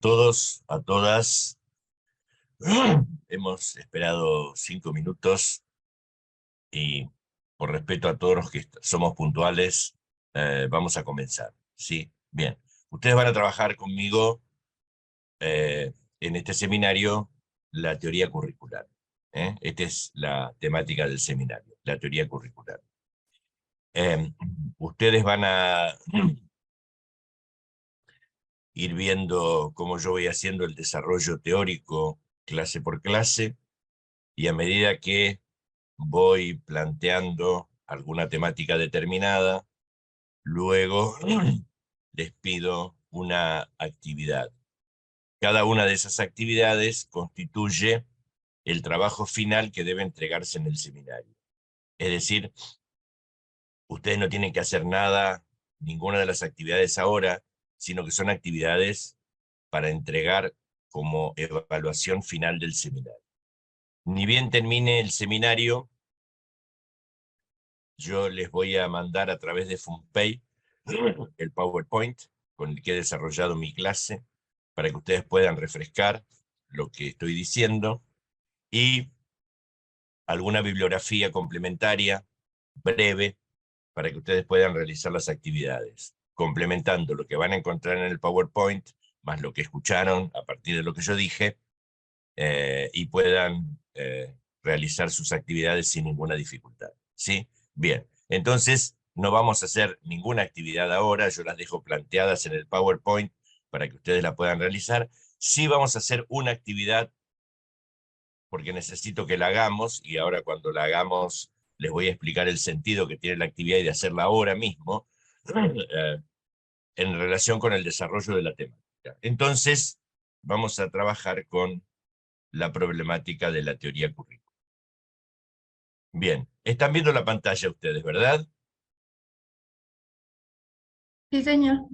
Todos, a todas. Hemos esperado 5 minutos y por respeto a todos los que somos puntuales, vamos a comenzar. ¿Sí? Bien. Ustedes van a trabajar conmigo en este seminario la teoría curricular. Esta es la temática del seminario, la teoría curricular. Ustedes van a ir viendo cómo yo voy haciendo el desarrollo teórico clase por clase, y a medida que voy planteando alguna temática determinada, luego les pido una actividad. Cada una de esas actividades constituye el trabajo final que debe entregarse en el seminario. Es decir, ustedes no tienen que hacer nada, ninguna de las actividades ahora, sino que son actividades para entregar como evaluación final del seminario. Ni bien termine el seminario, yo les voy a mandar a través de FunPay el PowerPoint con el que he desarrollado mi clase para que ustedes puedan refrescar lo que estoy diciendo, y alguna bibliografía complementaria breve para que ustedes puedan realizar las actividades, complementando lo que van a encontrar en el PowerPoint, más lo que escucharon a partir de lo que yo dije, y puedan realizar sus actividades sin ninguna dificultad. ¿Sí? Bien, entonces no vamos a hacer ninguna actividad ahora, yo las dejo planteadas en el PowerPoint para que ustedes la puedan realizar. Sí vamos a hacer una actividad porque necesito que la hagamos, y ahora cuando la hagamos les voy a explicar el sentido que tiene la actividad y de hacerla ahora mismo, en relación con el desarrollo de la temática. Entonces, vamos a trabajar con la problemática de la teoría curricular. Bien, están viendo la pantalla ustedes, ¿verdad? Sí, señor.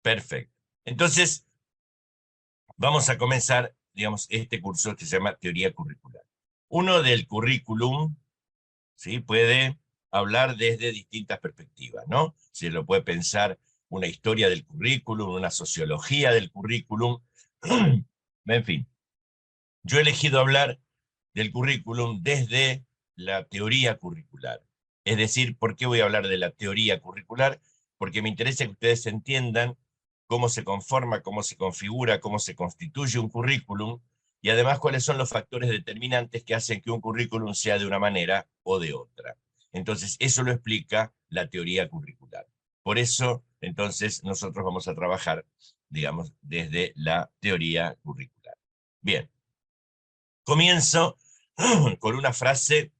Perfecto. Entonces, vamos a comenzar, digamos, este curso que se llama teoría curricular. Uno del currículum, ¿sí?, puede hablar desde distintas perspectivas, ¿no? Se lo puede pensar una historia del currículum, una sociología del currículum, en fin. Yo he elegido hablar del currículum desde la teoría curricular. Es decir, ¿por qué voy a hablar de la teoría curricular? Porque me interesa que ustedes entiendan cómo se conforma, cómo se configura, cómo se constituye un currículum, y además cuáles son los factores determinantes que hacen que un currículum sea de una manera o de otra. Entonces, eso lo explica la teoría curricular. Por eso, entonces, nosotros vamos a trabajar, digamos, desde la teoría curricular. Bien. Comienzo con una frase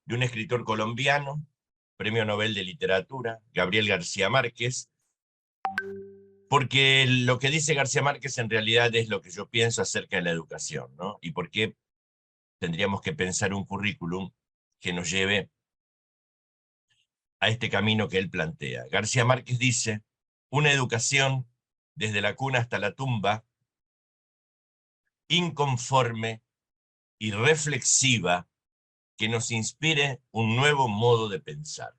de un escritor colombiano, Premio Nobel de Literatura, Gabriel García Márquez, porque lo que dice García Márquez en realidad es lo que yo pienso acerca de la educación, ¿no? Y por qué tendríamos que pensar un currículum que nos lleve a este camino que él plantea. García Márquez dice: una educación desde la cuna hasta la tumba, inconforme y reflexiva, que nos inspire un nuevo modo de pensar,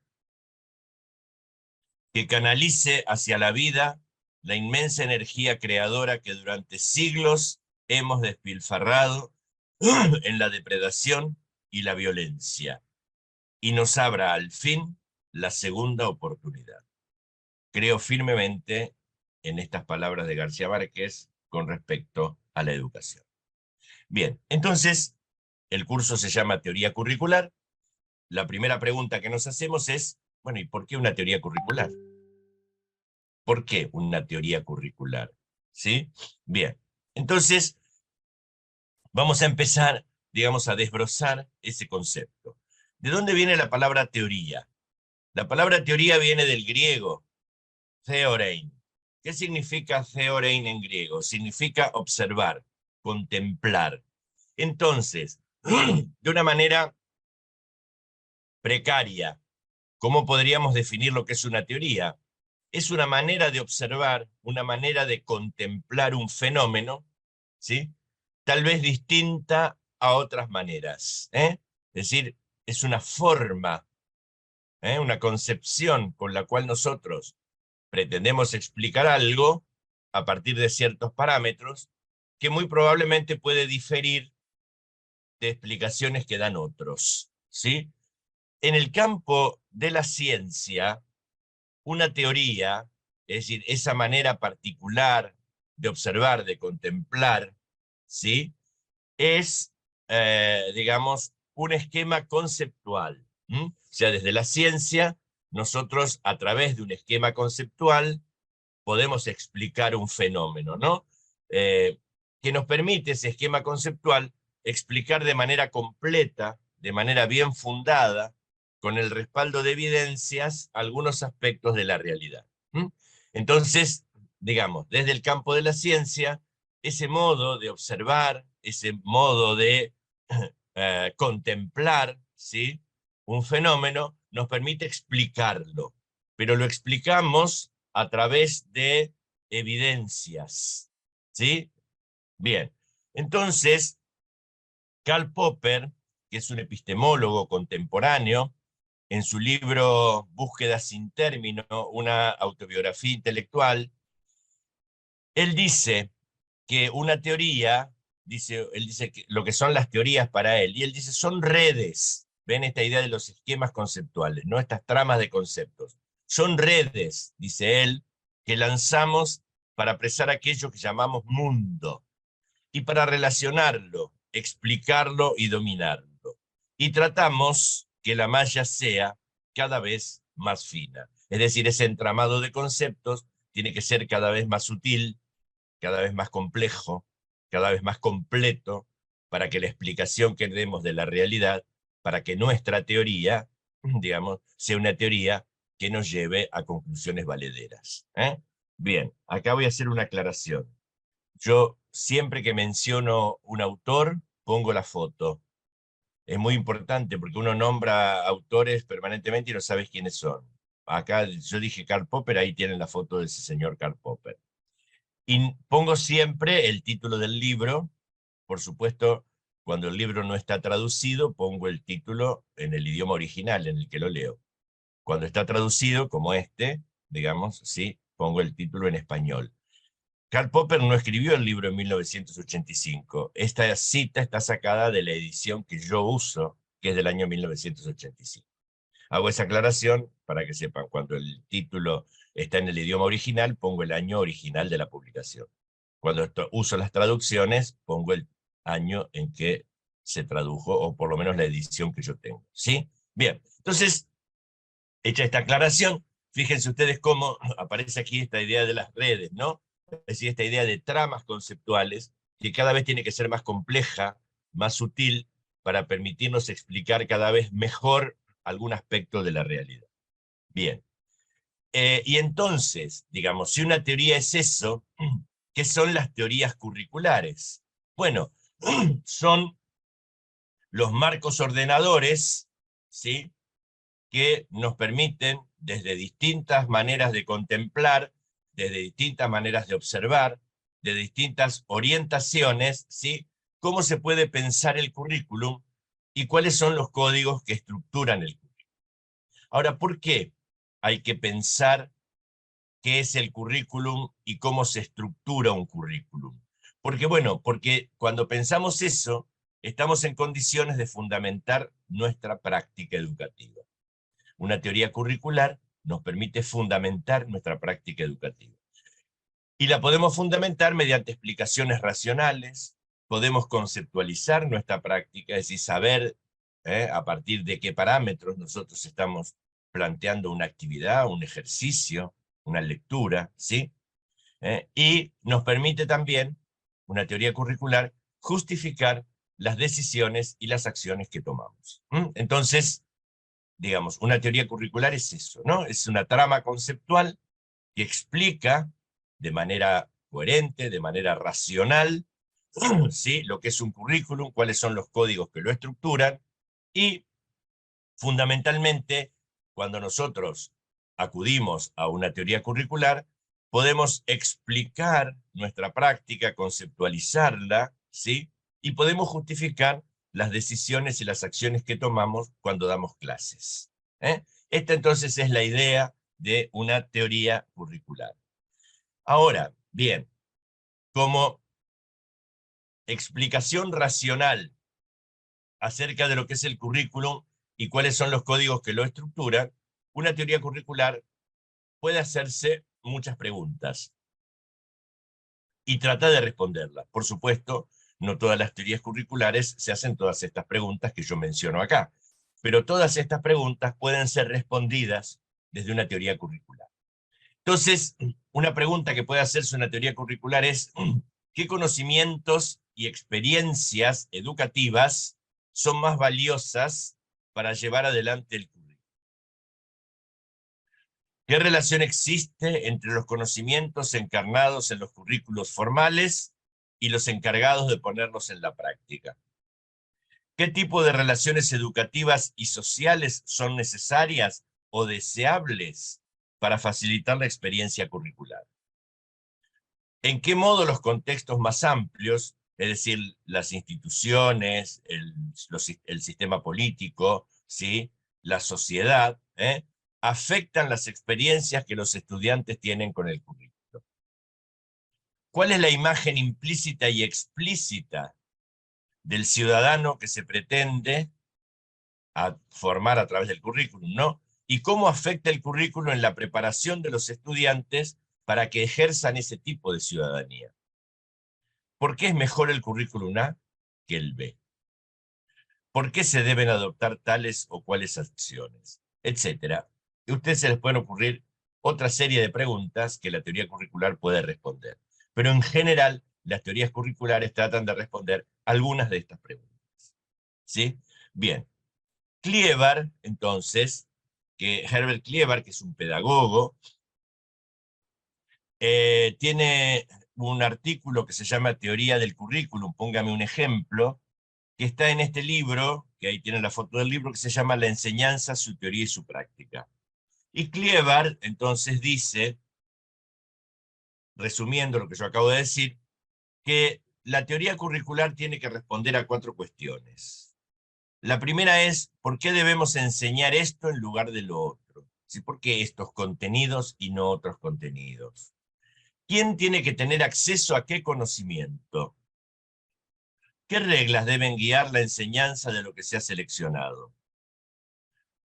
que canalice hacia la vida la inmensa energía creadora que durante siglos hemos despilfarrado en la depredación y la violencia, y nos abra al fin la segunda oportunidad. Creo firmemente en estas palabras de García Márquez con respecto a la educación. Bien, entonces, el curso se llama Teoría Curricular. La primera pregunta que nos hacemos es, bueno, ¿y por qué una teoría curricular? ¿Por qué una teoría curricular? ¿Sí? Bien, entonces vamos a empezar, digamos, a desbrozar ese concepto. ¿De dónde viene la palabra teoría? La palabra teoría viene del griego, theorein. ¿Qué significa theorein en griego? Significa observar, contemplar. Entonces, de una manera precaria, ¿cómo podríamos definir lo que es una teoría? Es una manera de observar, una manera de contemplar un fenómeno, ¿sí?, tal vez distinta a otras maneras, ¿eh? Es decir, es una forma, una concepción con la cual nosotros pretendemos explicar algo a partir de ciertos parámetros que muy probablemente puede diferir de explicaciones que dan otros, ¿sí? En el campo de la ciencia, una teoría, es decir, esa manera particular de observar, de contemplar, ¿sí? Es, digamos, un esquema conceptual. O sea, desde la ciencia, nosotros a través de un esquema conceptual podemos explicar un fenómeno, ¿no? Que nos permite ese esquema conceptual explicar de manera completa, de manera bien fundada, con el respaldo de evidencias, algunos aspectos de la realidad. Entonces, digamos, desde el campo de la ciencia, ese modo de observar, ese modo de contemplar, ¿sí? Un fenómeno, nos permite explicarlo, pero lo explicamos a través de evidencias, ¿sí? Bien, entonces, Karl Popper, que es un epistemólogo contemporáneo, en su libro Búsqueda sin término, una autobiografía intelectual, él dice que una teoría, él dice que lo que son las teorías para él, y él dice, son redes, ven esta idea de los esquemas conceptuales, no estas tramas de conceptos, son redes, dice él, que lanzamos para apresar aquello que llamamos mundo, y para relacionarlo, explicarlo y dominarlo. Y tratamos que la malla sea cada vez más fina. Es decir, ese entramado de conceptos tiene que ser cada vez más sutil, cada vez más complejo, cada vez más completo, para que la explicación que demos de la realidad, para que nuestra teoría, digamos, sea una teoría que nos lleve a conclusiones valederas. Bien, acá voy a hacer una aclaración. Yo siempre que menciono un autor, pongo la foto. Es muy importante porque uno nombra autores permanentemente y no sabes quiénes son. Acá yo dije Karl Popper, ahí tienen la foto de ese señor Karl Popper. Y pongo siempre el título del libro. Por supuesto, cuando el libro no está traducido, pongo el título en el idioma original en el que lo leo. Cuando está traducido, como este, digamos, sí, pongo el título en español. Karl Popper no escribió el libro en 1985. Esta cita está sacada de la edición que yo uso, que es del año 1985. Hago esa aclaración para que sepan, cuando el título está en el idioma original, pongo el año original de la publicación. Cuando uso las traducciones, pongo el año en que se tradujo, o por lo menos la edición que yo tengo. ¿Sí? Bien, entonces, hecha esta aclaración, fíjense ustedes cómo aparece aquí esta idea de las redes, ¿no? Es decir, esta idea de tramas conceptuales, que cada vez tiene que ser más compleja, más sutil, para permitirnos explicar cada vez mejor algún aspecto de la realidad. Bien. Y entonces, digamos, si una teoría es eso, ¿qué son las teorías curriculares? Bueno, son los marcos ordenadores, ¿sí?, que nos permiten, desde distintas maneras de contemplar, desde distintas maneras de observar, de distintas orientaciones, ¿sí?, cómo se puede pensar el currículum y cuáles son los códigos que estructuran el currículum. Ahora, ¿por qué hay que pensar qué es el currículum y cómo se estructura un currículum? Porque, bueno, porque cuando pensamos eso, estamos en condiciones de fundamentar nuestra práctica educativa. Una teoría curricular nos permite fundamentar nuestra práctica educativa. Y la podemos fundamentar mediante explicaciones racionales, podemos conceptualizar nuestra práctica, es decir, saber a partir de qué parámetros nosotros estamos planteando una actividad, un ejercicio, una lectura, ¿sí? Y nos permite también, una teoría curricular, justificar las decisiones y las acciones que tomamos. Entonces, digamos, una teoría curricular es eso, ¿no? Es una trama conceptual que explica de manera coherente, de manera racional, ¿sí?, lo que es un currículum, cuáles son los códigos que lo estructuran, y fundamentalmente, cuando nosotros acudimos a una teoría curricular, podemos explicar nuestra práctica, conceptualizarla, ¿sí?, y podemos justificar las decisiones y las acciones que tomamos cuando damos clases. Esta entonces es la idea de una teoría curricular. Ahora, Bien, como explicación racional acerca de lo que es el currículum y cuáles son los códigos que lo estructuran, una teoría curricular puede hacerse muchas preguntas y trata de responderlas. Por supuesto, no todas las teorías curriculares se hacen todas estas preguntas que yo menciono acá, pero todas estas preguntas pueden ser respondidas desde una teoría curricular. Entonces, una pregunta que puede hacerse una teoría curricular es, ¿qué conocimientos y experiencias educativas son más valiosas para llevar adelante el currículum? ¿Qué relación existe entre los conocimientos encarnados en los currículos formales y los encargados de ponerlos en la práctica? ¿Qué tipo de relaciones educativas y sociales son necesarias o deseables para facilitar la experiencia curricular? ¿En qué modo los contextos más amplios, es decir, las instituciones, el sistema político, ¿sí?, la sociedad, afectan las experiencias que los estudiantes tienen con el currículo? ¿Cuál es la imagen implícita y explícita del ciudadano que se pretende formar a través del currículum, ¿no? ¿Y cómo afecta el currículum en la preparación de los estudiantes para que ejerzan ese tipo de ciudadanía? ¿Por qué es mejor el currículum A que el B? ¿Por qué se deben adoptar tales o cuales acciones? Etcétera. Y a ustedes se les pueden ocurrir otra serie de preguntas que la teoría curricular puede responder. Pero en general, las teorías curriculares tratan de responder algunas de estas preguntas. ¿Sí? Bien. Cleaver, entonces, Herbert Cleaver, que es un pedagogo, tiene un artículo que se llama Teoría del Currículum, póngame un ejemplo, que está en este libro, que ahí tiene la foto del libro, que se llama La enseñanza, su teoría y su práctica. Y Cleaver, entonces, dice, resumiendo lo que yo acabo de decir, que la teoría curricular tiene que responder a 4 cuestiones. La primera es, ¿por qué debemos enseñar esto en lugar de lo otro? ¿Sí? ¿Por qué estos contenidos y no otros contenidos? ¿Quién tiene que tener acceso a qué conocimiento? ¿Qué reglas deben guiar la enseñanza de lo que se ha seleccionado?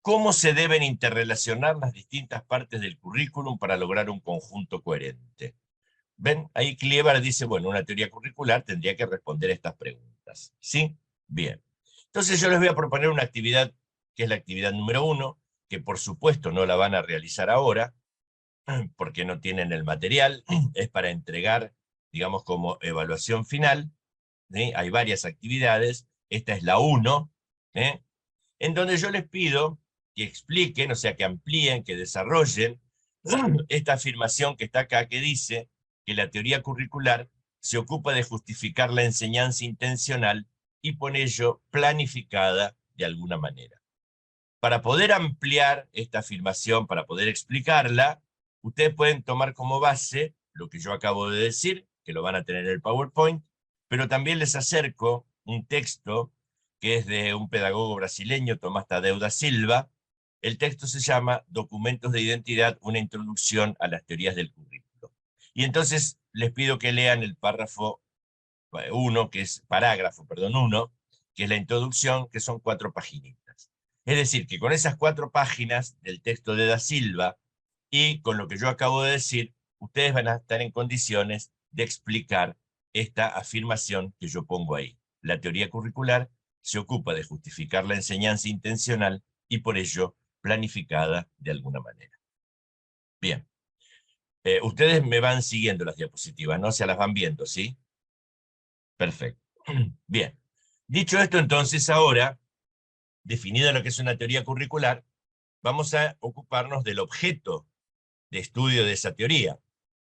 ¿Cómo se deben interrelacionar las distintas partes del currículum para lograr un conjunto coherente? ¿Ven? Ahí Cleaver dice, bueno, una teoría curricular tendría que responder a estas preguntas. ¿Sí? Bien. Entonces yo les voy a proponer una actividad que es la actividad número 1, que por supuesto no la van a realizar ahora, porque no tienen el material, es para entregar, digamos, como evaluación final. ¿Sí? Hay varias actividades, esta es la 1, en donde yo les pido que expliquen, o sea, que amplíen, que desarrollen esta afirmación que está acá, que dice que la teoría curricular se ocupa de justificar la enseñanza intencional y por ello planificada de alguna manera. Para poder ampliar esta afirmación, para poder explicarla, ustedes pueden tomar como base lo que yo acabo de decir, que lo van a tener en el PowerPoint, pero también les acerco un texto que es de un pedagogo brasileño, Tomás Tadeu da Silva. El texto se llama Documentos de Identidad, una introducción a las teorías del currículo. Y entonces les pido que lean el párrafo 1, que es parágrafo, perdón, 1, que es la introducción, que son 4 paginitas. Es decir, que con esas 4 páginas del texto de Da Silva y con lo que yo acabo de decir, ustedes van a estar en condiciones de explicar esta afirmación que yo pongo ahí. La teoría curricular se ocupa de justificar la enseñanza intencional y por ello planificada de alguna manera. Bien. Ustedes me van siguiendo las diapositivas, ¿no? Se las van viendo, ¿sí? Perfecto. Bien. Dicho esto, entonces, ahora, definida lo que es una teoría curricular, vamos a ocuparnos del objeto de estudio de esa teoría.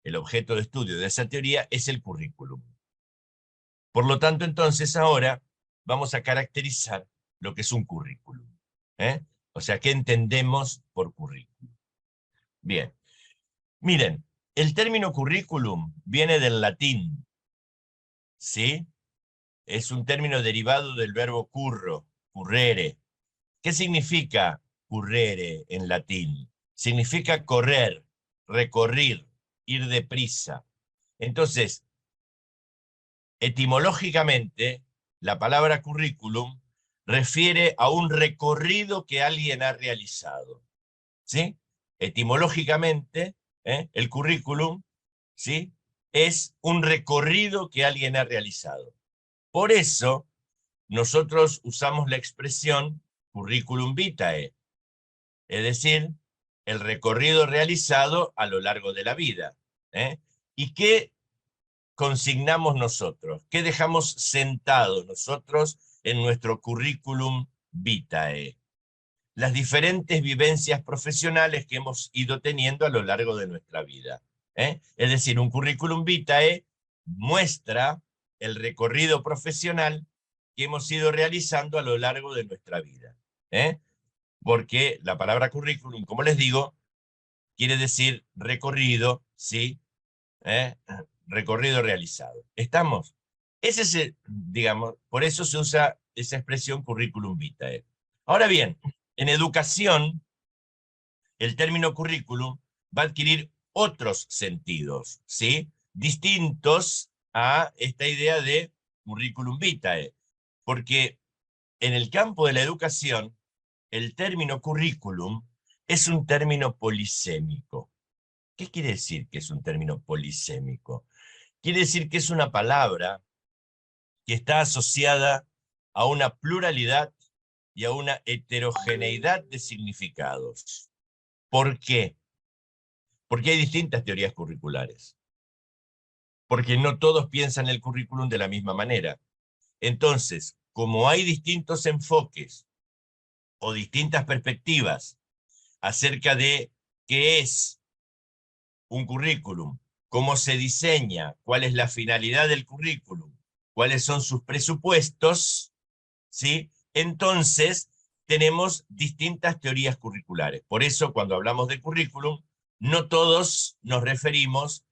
El objeto de estudio de esa teoría es el currículum. Por lo tanto, entonces, ahora vamos a caracterizar lo que es un currículum. O sea, ¿qué entendemos por currículum? Bien. Miren, el término currículum viene del latín, ¿sí? Es un término derivado del verbo curro, currere. ¿Qué significa currere en latín? Significa correr, recorrer, ir deprisa. Entonces, etimológicamente, la palabra currículum refiere a un recorrido que alguien ha realizado, ¿sí? Etimológicamente, el currículum, ¿sí?, es un recorrido que alguien ha realizado. Por eso, nosotros usamos la expresión curriculum vitae, es decir, el recorrido realizado a lo largo de la vida. ¿Y qué consignamos nosotros? ¿Qué dejamos sentado nosotros en nuestro currículum vitae? Las diferentes vivencias profesionales que hemos ido teniendo a lo largo de nuestra vida. Es decir, un currículum vitae muestra el recorrido profesional que hemos ido realizando a lo largo de nuestra vida. Porque la palabra currículum, como les digo, quiere decir recorrido, ¿sí? Recorrido realizado. ¿Estamos? Ese es, digamos, por eso se usa esa expresión currículum vitae. Ahora bien, en educación, el término currículum va a adquirir otros sentidos, ¿sí?, distintos a esta idea de currículum vitae, porque en el campo de la educación, el término currículum es un término polisémico. ¿Qué quiere decir que es un término polisémico? Quiere decir que es una palabra que está asociada a una pluralidad y a una heterogeneidad de significados. ¿Por qué? Porque hay distintas teorías curriculares. Porque no todos piensan el currículum de la misma manera. Entonces, como hay distintos enfoques o distintas perspectivas acerca de qué es un currículum, cómo se diseña, cuál es la finalidad del currículum, cuáles son sus presupuestos, ¿sí?, entonces tenemos distintas teorías curriculares. Por eso, cuando hablamos de currículum, no todos nos referimos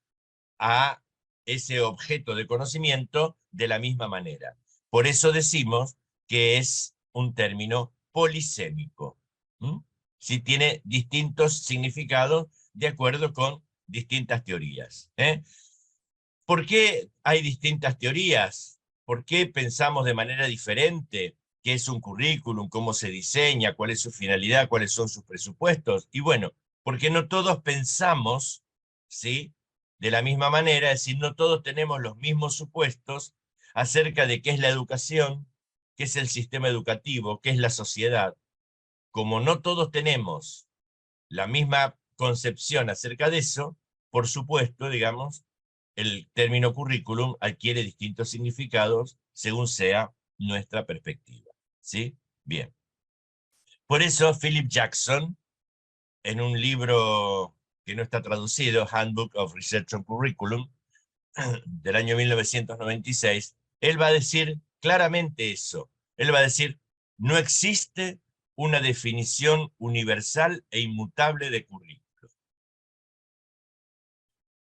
a ese objeto de conocimiento de la misma manera. Por eso decimos que es un término polisémico. Sí, tiene distintos significados de acuerdo con distintas teorías. ¿Por qué hay distintas teorías? ¿Por qué pensamos de manera diferente qué es un currículum, cómo se diseña, cuál es su finalidad, cuáles son sus presupuestos? Y bueno, porque no todos pensamos, ¿sí?, de la misma manera, es decir, no todos tenemos los mismos supuestos acerca de qué es la educación, qué es el sistema educativo, qué es la sociedad. Como no todos tenemos la misma concepción acerca de eso, por supuesto, digamos, el término currículum adquiere distintos significados según sea nuestra perspectiva. ¿Sí? Bien. Por eso Philip Jackson, en un libro que no está traducido, Handbook of Research on Curriculum, del año 1996, él va a decir claramente eso. Él va a decir, no existe una definición universal e inmutable de currículum,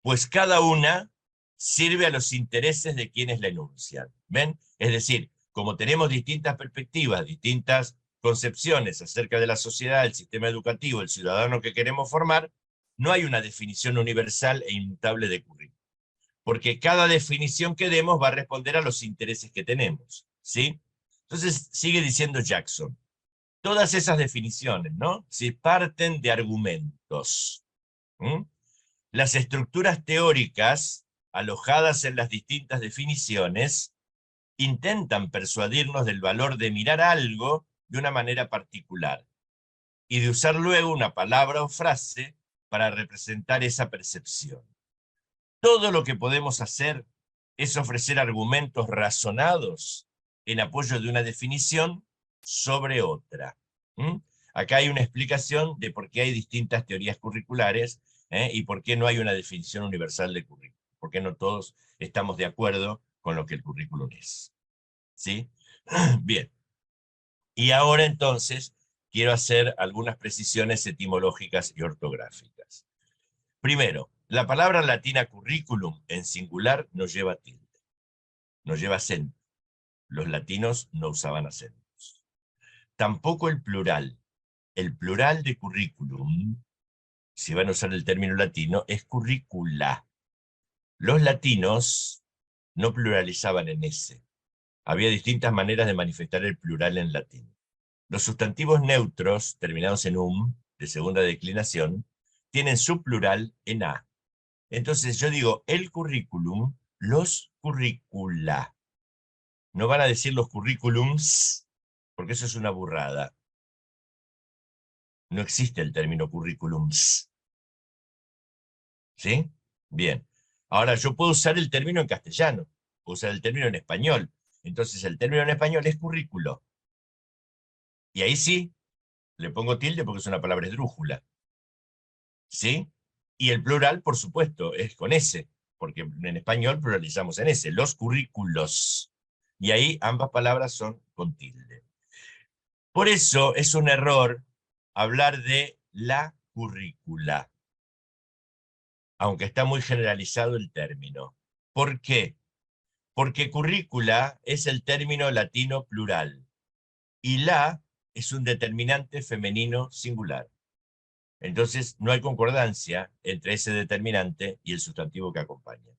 pues cada una sirve a los intereses de quienes la enuncian. ¿Ven? Es decir, como tenemos distintas perspectivas, distintas concepciones acerca de la sociedad, el sistema educativo, el ciudadano que queremos formar, no hay una definición universal e inmutable de currículum, porque cada definición que demos va a responder a los intereses que tenemos, ¿sí? Entonces, sigue diciendo Jackson, todas esas definiciones, ¿no?, si parten de argumentos. Las estructuras teóricas, alojadas en las distintas definiciones, intentan persuadirnos del valor de mirar algo de una manera particular y de usar luego una palabra o frase para representar esa percepción. Todo lo que podemos hacer es ofrecer argumentos razonados en apoyo de una definición sobre otra. Acá hay una explicación de por qué hay distintas teorías curriculares y por qué no hay una definición universal de currículum, por qué no todos estamos de acuerdo con lo que el currículum es. ¿Sí? Bien. Y ahora entonces quiero hacer algunas precisiones etimológicas y ortográficas. Primero, la palabra latina curriculum en singular no lleva tilde, no lleva acento. Los latinos no usaban acentos. Tampoco el plural. El plural de curriculum, si van a usar el término latino, es curricula. los latinos no pluralizaban en ese. Había distintas maneras de manifestar el plural en latín. Los sustantivos neutros, terminados en de segunda declinación, tienen su plural en a. Entonces yo digo el currículum, los currícula. No van a decir los currículums, porque eso es una burrada. No existe el término currículums. ¿Sí? Bien. Ahora, yo puedo usar el término en castellano, puedo usar el término en español. Entonces, el término en español es currículo. Y ahí sí, le pongo tilde porque es una palabra esdrújula. ¿Sí? Y el plural, por supuesto, es con S, porque en español pluralizamos en S, los currículos. Y ahí ambas palabras son con tilde. Por eso es un error hablar de la currícula, aunque está muy generalizado el término. ¿Por qué? Porque currícula es el término latino plural y la es un determinante femenino singular. Entonces no hay concordancia entre ese determinante y el sustantivo que acompaña.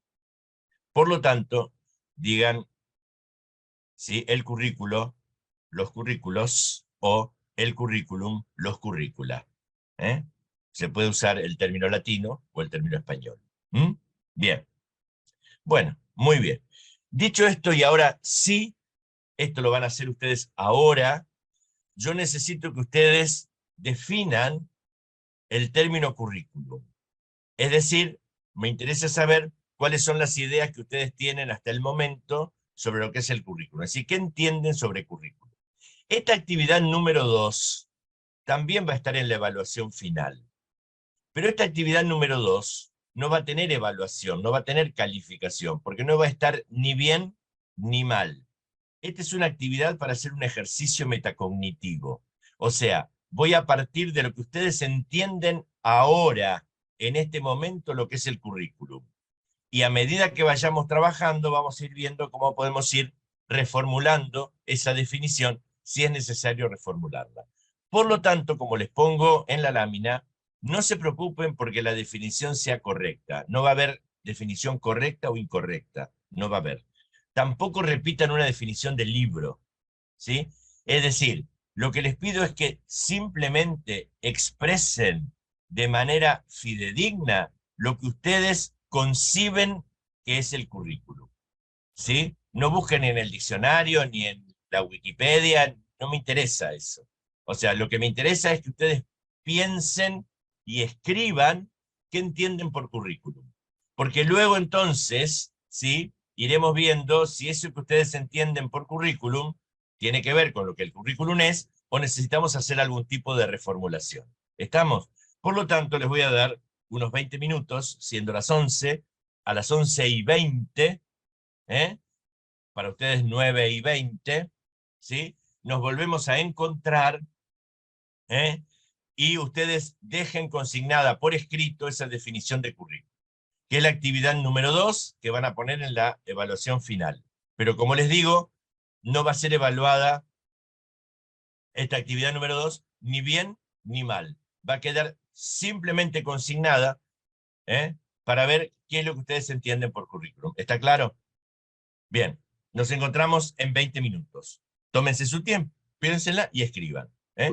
Por lo tanto, digan ¿sí? El currículo, los currículos o el currículum, los currícula. ¿Eh? Se puede usar el término latino o el término español. ¿Mm? Bien. Bueno, muy bien. Dicho esto, y ahora sí, esto lo van a hacer ustedes ahora, yo necesito que ustedes definan el término currículum. Es decir, me interesa saber cuáles son las ideas que ustedes tienen hasta el momento sobre lo que es el currículum. Así que, ¿qué entienden sobre currículum? Esta actividad número 2 también va a estar en la evaluación final. Pero esta actividad número 2 no va a tener evaluación, no va a tener calificación, porque no va a estar ni bien ni mal. Esta es una actividad para hacer un ejercicio metacognitivo. O sea, voy a partir de lo que ustedes entienden ahora, en este momento, lo que es el currículum. Y a medida que vayamos trabajando, vamos a ir viendo cómo podemos ir reformulando esa definición, si es necesario reformularla. Por lo tanto, como les pongo en la lámina, no se preocupen porque la definición sea correcta. No va a haber definición correcta o incorrecta. No va a haber. Tampoco repitan una definición del libro, ¿sí? Es decir, lo que les pido es que simplemente expresen de manera fidedigna lo que ustedes conciben que es el currículum, ¿sí? No busquen en el diccionario ni en la Wikipedia, no me interesa eso. O sea, lo que me interesa es que ustedes piensen y escriban qué entienden por currículum. Porque luego entonces, ¿sí? Iremos viendo si eso que ustedes entienden por currículum tiene que ver con lo que el currículum es o necesitamos hacer algún tipo de reformulación. ¿Estamos? Por lo tanto, les voy a dar unos 20 minutos, siendo las 11, a las 11:20, ¿eh? Para ustedes 9:20, ¿sí? Nos volvemos a encontrar, ¿eh? Y ustedes dejen consignada por escrito esa definición de currículum, que es la actividad número 2 que van a poner en la evaluación final. Pero como les digo, no va a ser evaluada esta actividad número 2 ni bien ni mal. Va a quedar simplemente consignada, ¿eh? Para ver qué es lo que ustedes entienden por currículum. ¿Está claro? Bien, nos encontramos en 20 minutos. Tómense su tiempo, piénsela y escriban. ¿Eh?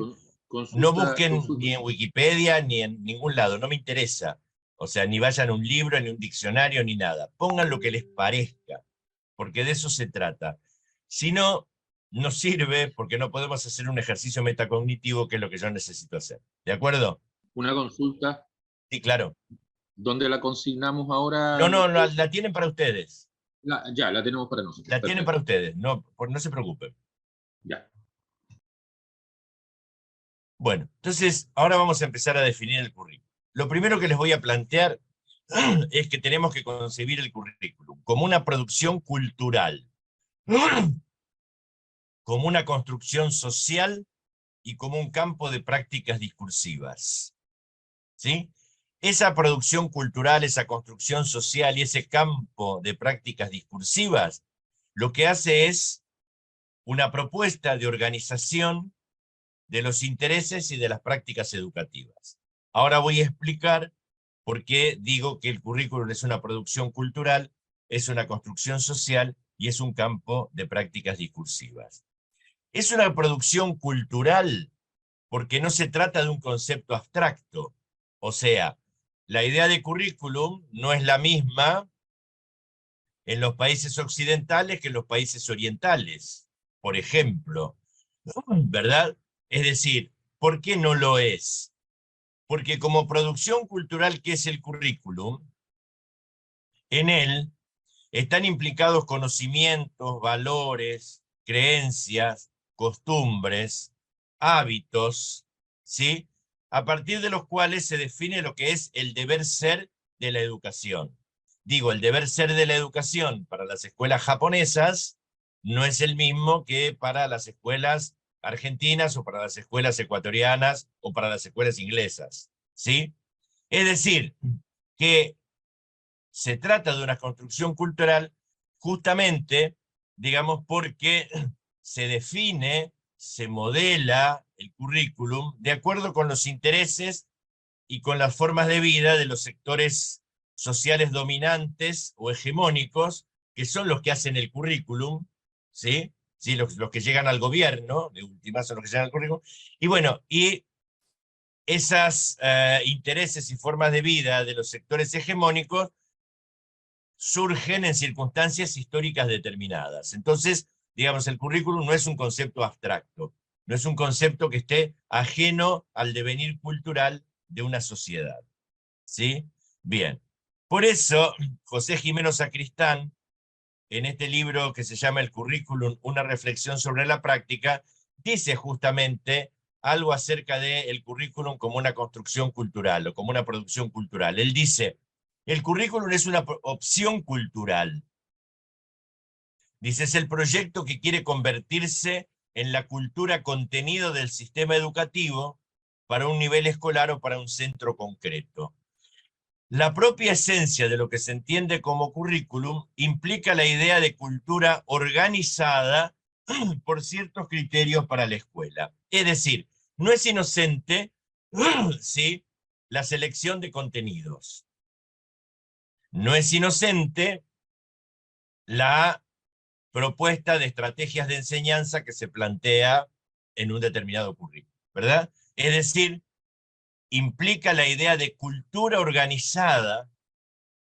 No busquen ni en Wikipedia ni en ningún lado, no me interesa. O sea, ni vayan a un libro, ni un diccionario, ni nada. Pongan lo que les parezca, porque de eso se trata. Si no, no sirve porque no podemos hacer un ejercicio metacognitivo, que es lo que yo necesito hacer. ¿De acuerdo? Una consulta, Sí, claro. ¿dónde la consignamos ahora? No, la tienen para ustedes. Ya, la tenemos para nosotros. La tienen Perfecto. para ustedes, no, no se preocupen. Ya. Bueno, entonces ahora vamos a empezar a definir el currículum. Lo primero que les voy a plantear es que tenemos que concebir el currículum como una producción cultural, como una construcción social y como un campo de prácticas discursivas. ¿Sí? Esa producción cultural, esa construcción social y ese campo de prácticas discursivas, lo que hace es una propuesta de organización de los intereses y de las prácticas educativas. Ahora voy a explicar por qué digo que el currículum es una producción cultural, es una construcción social y es un campo de prácticas discursivas. Es una producción cultural porque no se trata de un concepto abstracto. O sea, la idea de currículum no es la misma en los países occidentales que en los países orientales, por ejemplo, ¿verdad? Es decir, ¿por qué no lo es? Porque como producción cultural que es el currículum, en él están implicados conocimientos, valores, creencias, costumbres, hábitos, ¿sí? A partir de los cuales se define lo que es el deber ser de la educación. Digo, el deber ser de la educación para las escuelas japonesas no es el mismo que para las escuelas argentinas o para las escuelas ecuatorianas o para las escuelas inglesas, ¿sí? Es decir, que se trata de una construcción cultural justamente, digamos, porque se define, se modela el currículum de acuerdo con los intereses y con las formas de vida de los sectores sociales dominantes o hegemónicos, que son los que hacen el currículum, ¿sí? ¿Sí? Los que llegan al gobierno, de última son los que llegan al currículum, y bueno, y esos intereses y formas de vida de los sectores hegemónicos surgen en circunstancias históricas determinadas. Entonces, digamos, el currículum no es un concepto abstracto, no es un concepto que esté ajeno al devenir cultural de una sociedad. ¿Sí? Bien. Por eso, José Jimeno Sacristán, en este libro que se llama El currículum, una reflexión sobre la práctica, dice justamente algo acerca del currículum como una construcción cultural o como una producción cultural. Él dice, el currículum es una opción cultural. Dice, es el proyecto que quiere convertirse en la cultura contenido del sistema educativo para un nivel escolar o para un centro concreto. La propia esencia de lo que se entiende como currículum implica la idea de cultura organizada por ciertos criterios para la escuela. Es decir, no es inocente, ¿sí?, la selección de contenidos. No es inocente la propuesta de estrategias de enseñanza que se plantea en un determinado currículum, ¿verdad? Es decir, implica la idea de cultura organizada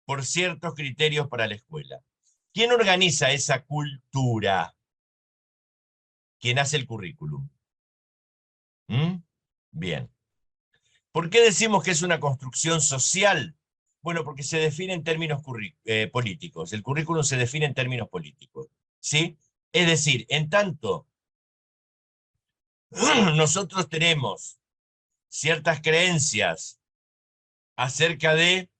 por ciertos criterios para la escuela. ¿Quién organiza esa cultura? ¿Quién hace el currículum? ¿Mm? Bien. ¿Por qué decimos que es una construcción social? Bueno, porque se define en términos políticos. El currículum se define en términos políticos. ¿Sí? Es decir, en tanto nosotros tenemos ciertas creencias acerca de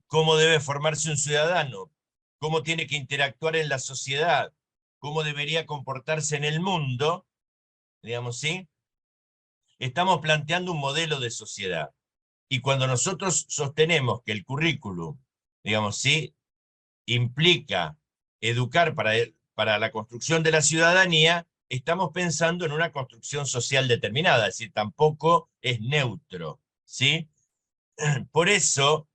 cómo debe formarse un ciudadano, cómo tiene que interactuar en la sociedad, cómo debería comportarse en el mundo, digamos, ¿sí? Estamos planteando un modelo de sociedad. Y cuando nosotros sostenemos que el currículum, digamos, ¿sí?, implica educar para la construcción de la ciudadanía, estamos pensando en una construcción social determinada, es decir, tampoco es neutro, ¿sí? Por eso,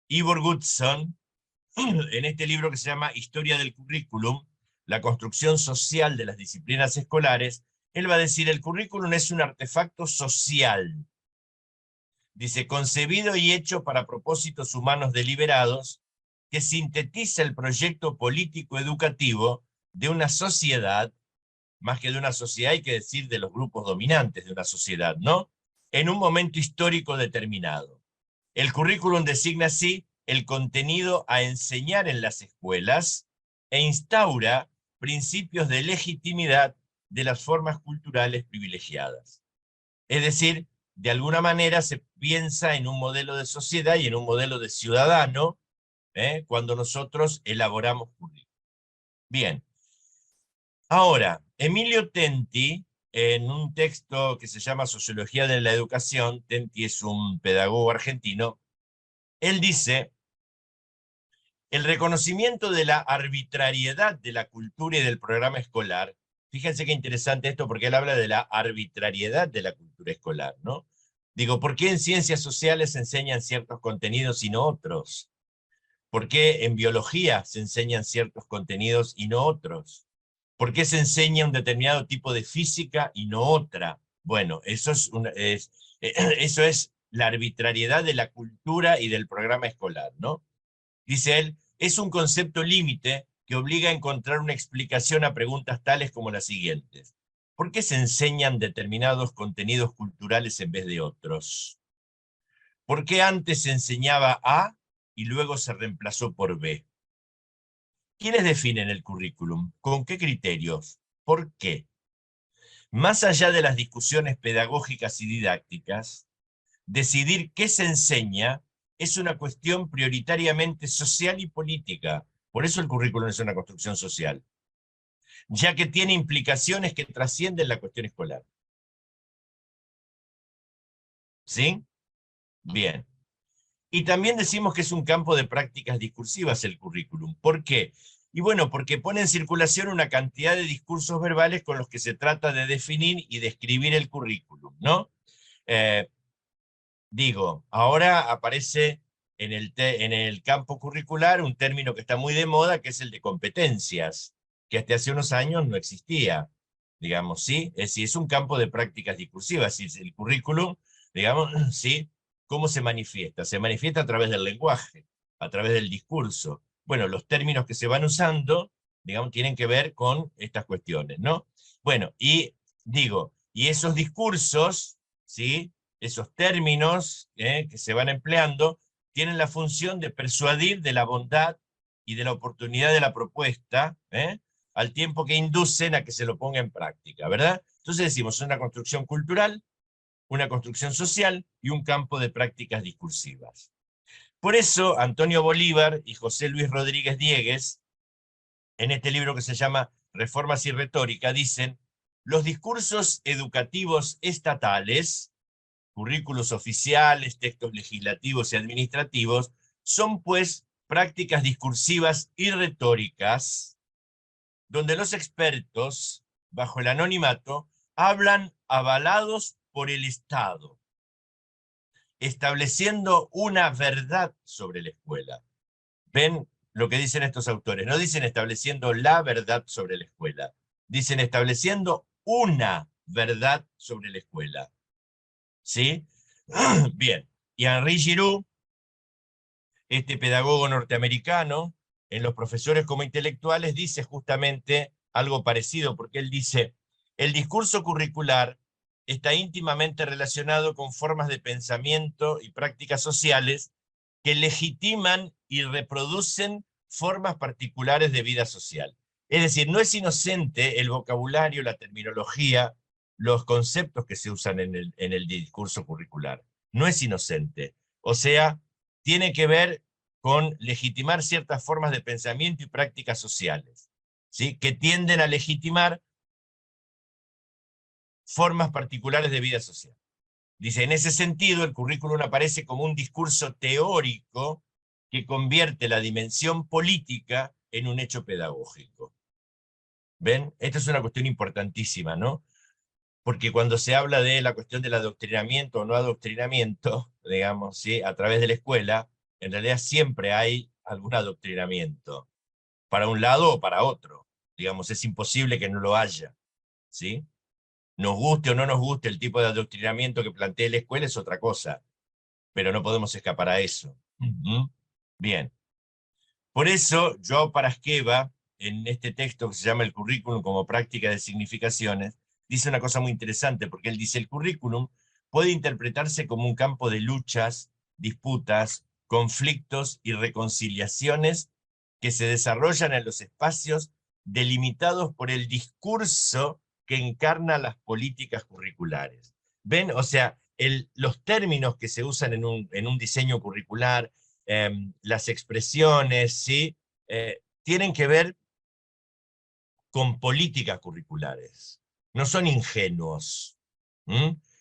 Ivor Goodson, en este libro que se llama Historia del Currículum, la construcción social de las disciplinas escolares, él va a decir, el currículum es un artefacto social. Dice, concebido y hecho para propósitos humanos deliberados, que sintetiza el proyecto político-educativo de una sociedad, más que de una sociedad hay que decir de los grupos dominantes de una sociedad, ¿no?, en un momento histórico determinado. El currículum designa así el contenido a enseñar en las escuelas e instaura principios de legitimidad de las formas culturales privilegiadas. Es decir, de alguna manera se piensa en un modelo de sociedad y en un modelo de ciudadano cuando nosotros elaboramos currículum. Bien. Ahora, Emilio Tenti, en un texto que se llama Sociología de la Educación, Tenti es un pedagogo argentino, él dice, el reconocimiento de la arbitrariedad de la cultura y del programa escolar, fíjense qué interesante esto porque él habla de la arbitrariedad de la cultura escolar, ¿no? Digo, ¿por qué en ciencias sociales se enseñan ciertos contenidos y no otros? ¿Por qué en biología se enseñan ciertos contenidos y no otros? ¿Por qué se enseña un determinado tipo de física y no otra? Bueno, eso es la arbitrariedad de la cultura y del programa escolar, ¿no? Dice él, es un concepto límite que obliga a encontrar una explicación a preguntas tales como las siguientes. ¿Por qué se enseñan determinados contenidos culturales en vez de otros? ¿Por qué antes se enseñaba A y luego se reemplazó por B? ¿Quiénes definen el currículum? ¿Con qué criterios? ¿Por qué? Más allá de las discusiones pedagógicas y didácticas, decidir qué se enseña es una cuestión prioritariamente social y política. Por eso el currículum es una construcción social, ya que tiene implicaciones que trascienden la cuestión escolar. ¿Sí? Bien. Y también decimos que es un campo de prácticas discursivas el currículum. ¿Por qué? Y bueno, porque pone en circulación una cantidad de discursos verbales con los que se trata de definir y describir el currículum, ¿no? Digo, ahora aparece en el campo curricular un término que está muy de moda, que es el de competencias, que hasta hace unos años no existía, digamos, ¿sí? Es decir, es un campo de prácticas discursivas, es el currículum, digamos, ¿sí? ¿Cómo se manifiesta? Se manifiesta a través del lenguaje, a través del discurso. Bueno, los términos que se van usando, digamos, tienen que ver con estas cuestiones, ¿no? Bueno, y digo, y esos discursos, ¿sí? Esos términos que se van empleando tienen la función de persuadir de la bondad y de la oportunidad de la propuesta, al tiempo que inducen a que se lo ponga en práctica, ¿verdad? Entonces decimos, es una construcción cultural, una construcción social y un campo de prácticas discursivas. Por eso, Antonio Bolívar y José Luis Rodríguez Diegues, en este libro que se llama Reformas y Retórica, dicen, los discursos educativos estatales, currículos oficiales, textos legislativos y administrativos, son pues prácticas discursivas y retóricas, donde los expertos, bajo el anonimato, hablan avalados por el Estado, estableciendo una verdad sobre la escuela. ¿Ven lo que dicen estos autores? No dicen estableciendo la verdad sobre la escuela, dicen estableciendo una verdad sobre la escuela. ¿Sí? Bien, y Henri Giroux, este pedagogo norteamericano, en Los profesores como intelectuales, dice justamente algo parecido, porque él dice, el discurso curricular está íntimamente relacionado con formas de pensamiento y prácticas sociales que legitiman y reproducen formas particulares de vida social. Es decir, no es inocente el vocabulario, la terminología, los conceptos que se usan en el discurso curricular. No es inocente. O sea, tiene que ver con legitimar ciertas formas de pensamiento y prácticas sociales, ¿sí? Que tienden a legitimar formas particulares de vida social. Dice, en ese sentido, el currículum aparece como un discurso teórico que convierte la dimensión política en un hecho pedagógico. ¿Ven? Esta es una cuestión importantísima, ¿no? Porque cuando se habla de la cuestión del adoctrinamiento o no adoctrinamiento, digamos, ¿sí? A través de la escuela, en realidad siempre hay algún adoctrinamiento, para un lado o para otro. Digamos, es imposible que no lo haya, ¿sí? Nos guste o no nos guste el tipo de adoctrinamiento que plantea la escuela es otra cosa, pero no podemos escapar a eso. Bien. Por eso, Joao Parasqueva, en este texto que se llama El currículum como práctica de significaciones, dice una cosa muy interesante, porque él dice, el currículum puede interpretarse como un campo de luchas, disputas, conflictos y reconciliaciones que se desarrollan en los espacios delimitados por el discurso que encarna las políticas curriculares. ¿Ven? O sea, los términos que se usan en un diseño curricular, las expresiones, ¿sí? Tienen que ver con políticas curriculares. No son ingenuos.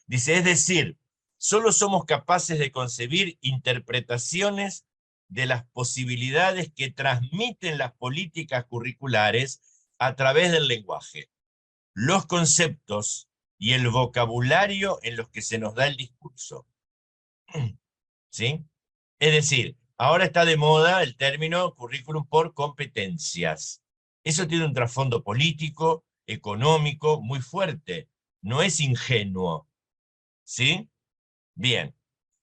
Dice, es decir, solo somos capaces de concebir interpretaciones de las posibilidades que transmiten las políticas curriculares a través del lenguaje. Los conceptos y el vocabulario en los que se nos da el discurso. ¿Sí? Es decir, ahora está de moda el término currículum por competencias. Eso tiene un trasfondo político, económico, muy fuerte. No es ingenuo. ¿Sí? Bien.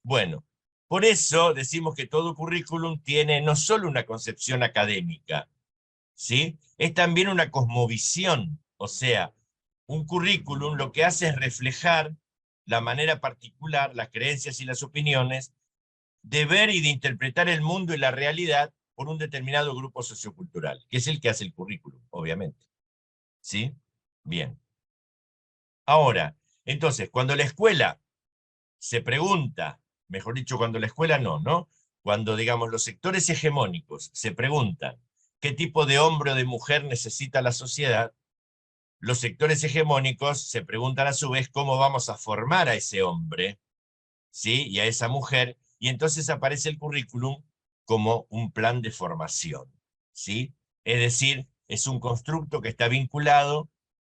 Bueno, por eso decimos que todo currículum tiene no solo una concepción académica, ¿sí? Es también una cosmovisión. O sea, un currículum lo que hace es reflejar la manera particular, las creencias y las opiniones de ver y de interpretar el mundo y la realidad por un determinado grupo sociocultural, que es el que hace el currículum, obviamente. ¿Sí? Bien. Ahora, entonces, cuando la escuela se pregunta, mejor dicho, cuando la escuela no, cuando, digamos, los sectores hegemónicos se preguntan qué tipo de hombre o de mujer necesita la sociedad, los sectores hegemónicos se preguntan a su vez cómo vamos a formar a ese hombre, ¿sí? Y a esa mujer, y entonces aparece el currículum como un plan de formación, ¿sí? Es decir, es un constructo que está vinculado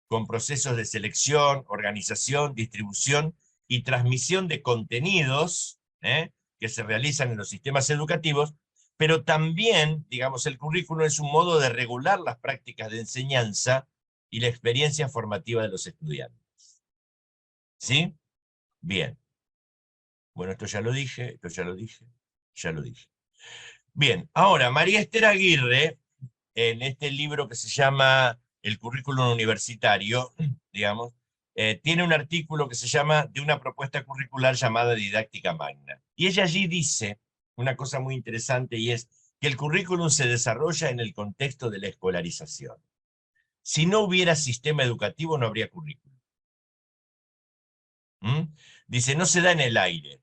con procesos de selección, organización, distribución y transmisión de contenidos que se realizan en los sistemas educativos, pero también, digamos, el currículum es un modo de regular las prácticas de enseñanza y la experiencia formativa de los estudiantes. ¿Sí? Bien. Bueno, esto ya lo dije, ya lo dije. Bien, ahora, María Esther Aguirre, en este libro que se llama El currículum universitario, digamos, tiene un artículo que se llama De una propuesta curricular llamada Didáctica Magna. Y ella allí dice una cosa muy interesante, y es que el currículum se desarrolla en el contexto de la escolarización. Si no hubiera sistema educativo, no habría currículum. Dice, no se da en el aire.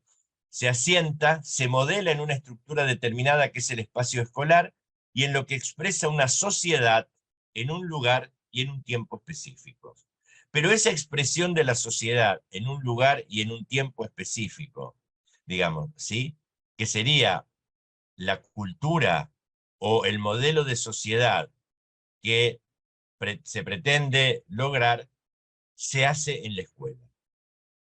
Se asienta, se modela en una estructura determinada que es el espacio escolar y en lo que expresa una sociedad en un lugar y en un tiempo específicos. Pero esa expresión de la sociedad en un lugar y en un tiempo específico, digamos, ¿sí? Que sería la cultura o el modelo de sociedad que se pretende lograr, se hace en la escuela.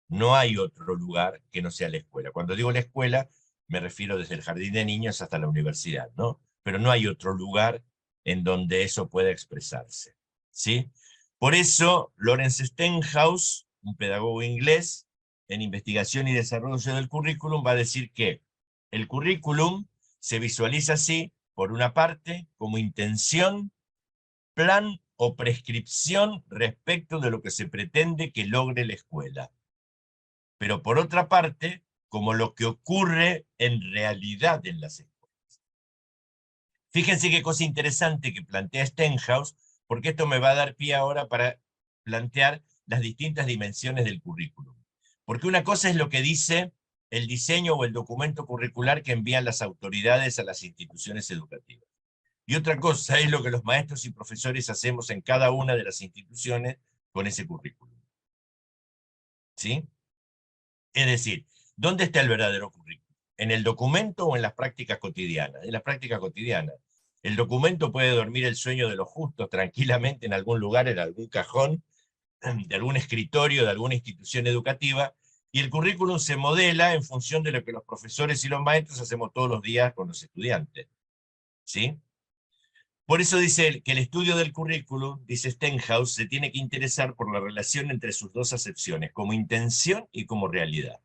No hay otro lugar que no sea la escuela. Cuando digo la escuela, me refiero desde el jardín de niños hasta la universidad, ¿no? Pero no hay otro lugar en donde eso pueda expresarse, ¿sí? Por eso, Lawrence Stenhouse, un pedagogo inglés en investigación y desarrollo del currículum, va a decir que el currículum se visualiza así, por una parte, como intención, plan o prescripción respecto de lo que se pretende que logre la escuela, pero por otra parte, como lo que ocurre en realidad en las escuelas. Fíjense qué cosa interesante que plantea Stenhouse, porque esto me va a dar pie ahora para plantear las distintas dimensiones del currículum. Porque una cosa es lo que dice el diseño o el documento curricular que envían las autoridades a las instituciones educativas. Y otra cosa es lo que los maestros y profesores hacemos en cada una de las instituciones con ese currículum. ¿Sí? Es decir, ¿dónde está el verdadero currículum? ¿En el documento o en las prácticas cotidianas? En las prácticas cotidianas. El documento puede dormir el sueño de los justos tranquilamente en algún lugar, en algún cajón, de algún escritorio, de alguna institución educativa, y el currículum se modela en función de lo que los profesores y los maestros hacemos todos los días con los estudiantes. ¿Sí? Por eso dice que el estudio del currículum, dice Stenhouse, se tiene que interesar por la relación entre sus dos acepciones, como intención y como realidad.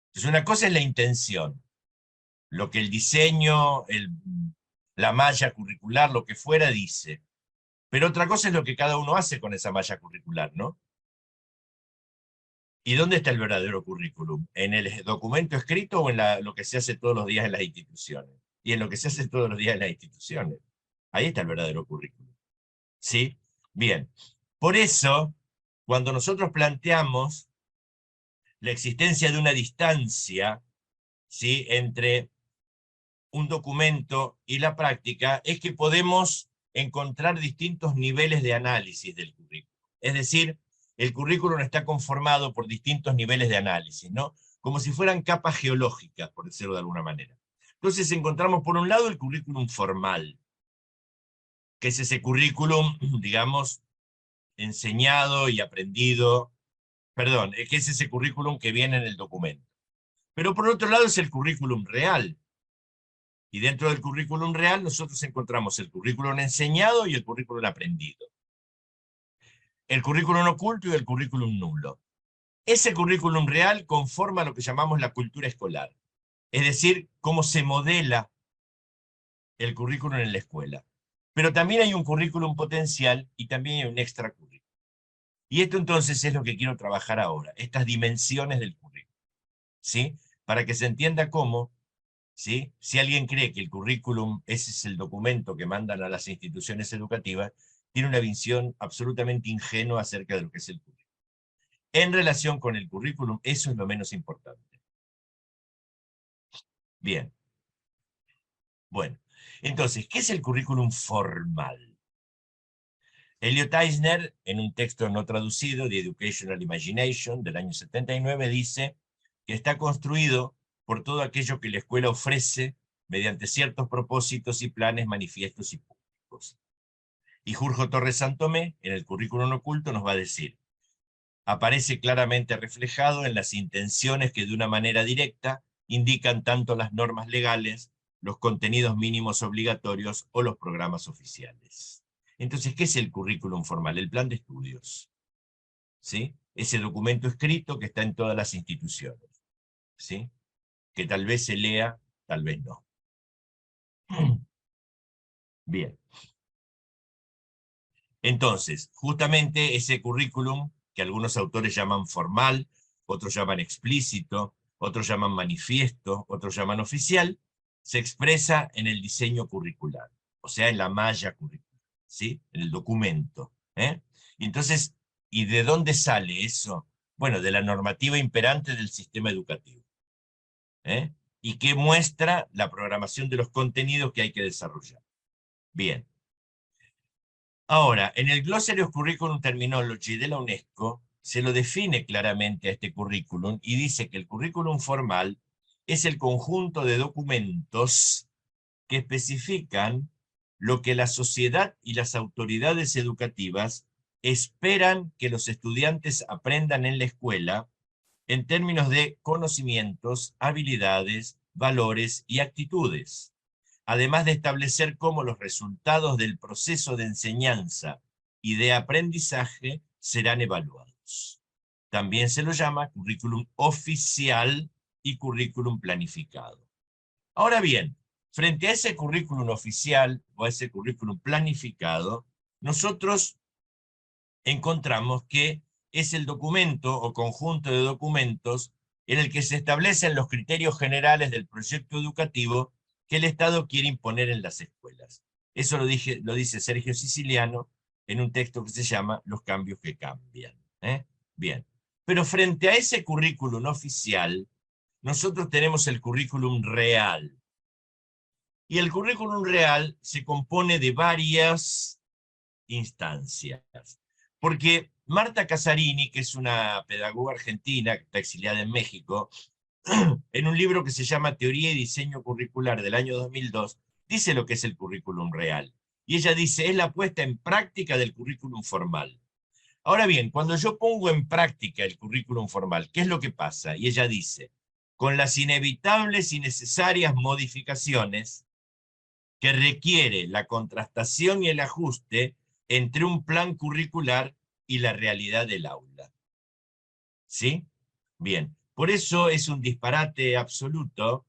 Entonces, una cosa es la intención, lo que el diseño, la malla curricular, lo que fuera, dice. Pero otra cosa es lo que cada uno hace con esa malla curricular, ¿no? ¿Y dónde está el verdadero currículum? ¿En el documento escrito o en lo que se hace todos los días en las instituciones? Y en lo que se hace todos los días en las instituciones. Ahí está el verdadero currículum. ¿Sí? Bien. Por eso, cuando nosotros planteamos la existencia de una distancia, ¿sí?, entre un documento y la práctica, es que podemos encontrar distintos niveles de análisis del currículum. Es decir, el currículum está conformado por distintos niveles de análisis, ¿no? Como si fueran capas geológicas, por decirlo de alguna manera. Entonces encontramos por un lado el currículum formal, que es ese currículum, digamos, enseñado y aprendido perdón, que es ese currículum que viene en el documento. Pero por otro lado es el currículum real. Y dentro del currículum real nosotros encontramos el currículum enseñado y el currículum aprendido. El currículum oculto y el currículum nulo. Ese currículum real conforma lo que llamamos la cultura escolar. Es decir, cómo se modela el currículum en la escuela. Pero también hay un currículum potencial y también hay un extracurrículum. Y esto entonces es lo que quiero trabajar ahora, estas dimensiones del currículum, ¿sí? Para que se entienda cómo, ¿sí? Si alguien cree que el currículum ese es el documento que mandan a las instituciones educativas, tiene una visión absolutamente ingenua acerca de lo que es el currículum. En relación con el currículum, eso es lo menos importante. Bien. Bueno, entonces, ¿qué es el currículum formal? Elliot Eisner, en un texto no traducido, The Educational Imagination, del año 79, dice que está construido por todo aquello que la escuela ofrece mediante ciertos propósitos y planes manifiestos y públicos. Y Jorge Torres Santomé, en el currículum oculto, nos va a decir, aparece claramente reflejado en las intenciones que de una manera directa indican tanto las normas legales, los contenidos mínimos obligatorios o los programas oficiales. Entonces, ¿qué es el currículum formal? El plan de estudios, ¿sí? Ese documento escrito que está en todas las instituciones, ¿sí? Que tal vez se lea, tal vez no. Bien. Entonces, justamente ese currículum, que algunos autores llaman formal, otros llaman explícito, otros llaman manifiesto, otros llaman oficial, se expresa en el diseño curricular, o sea, en la malla curricular, ¿sí? En el documento. Y entonces, ¿y de dónde sale eso? Bueno, de la normativa imperante del sistema educativo. Y que muestra la programación de los contenidos que hay que desarrollar. Bien. Ahora, en el Glossary Curriculum Terminology de la UNESCO, se lo define claramente a este currículum y dice que el currículum formal es el conjunto de documentos que especifican lo que la sociedad y las autoridades educativas esperan que los estudiantes aprendan en la escuela en términos de conocimientos, habilidades, valores y actitudes, además de establecer cómo los resultados del proceso de enseñanza y de aprendizaje serán evaluados. También se lo llama currículum oficial y currículum planificado. Ahora bien, frente a ese currículum oficial o a ese currículum planificado, nosotros encontramos que es el documento o conjunto de documentos en el que se establecen los criterios generales del proyecto educativo que el Estado quiere imponer en las escuelas. Eso lo dice Sergio Siciliano en un texto que se llama Los cambios que cambian. Bien. Pero frente a ese currículum oficial, nosotros tenemos el currículum real. Y el currículum real se compone de varias instancias. Porque Marta Casarini, que es una pedagoga argentina que está exiliada en México, en un libro que se llama Teoría y Diseño Curricular del año 2002, dice lo que es el currículum real. Y ella dice, es la puesta en práctica del currículum formal. Ahora bien, cuando yo pongo en práctica el currículum formal, ¿qué es lo que pasa? Y ella dice, con las inevitables y necesarias modificaciones que requiere la contrastación y el ajuste entre un plan curricular y la realidad del aula. ¿Sí? Bien. Por eso es un disparate absoluto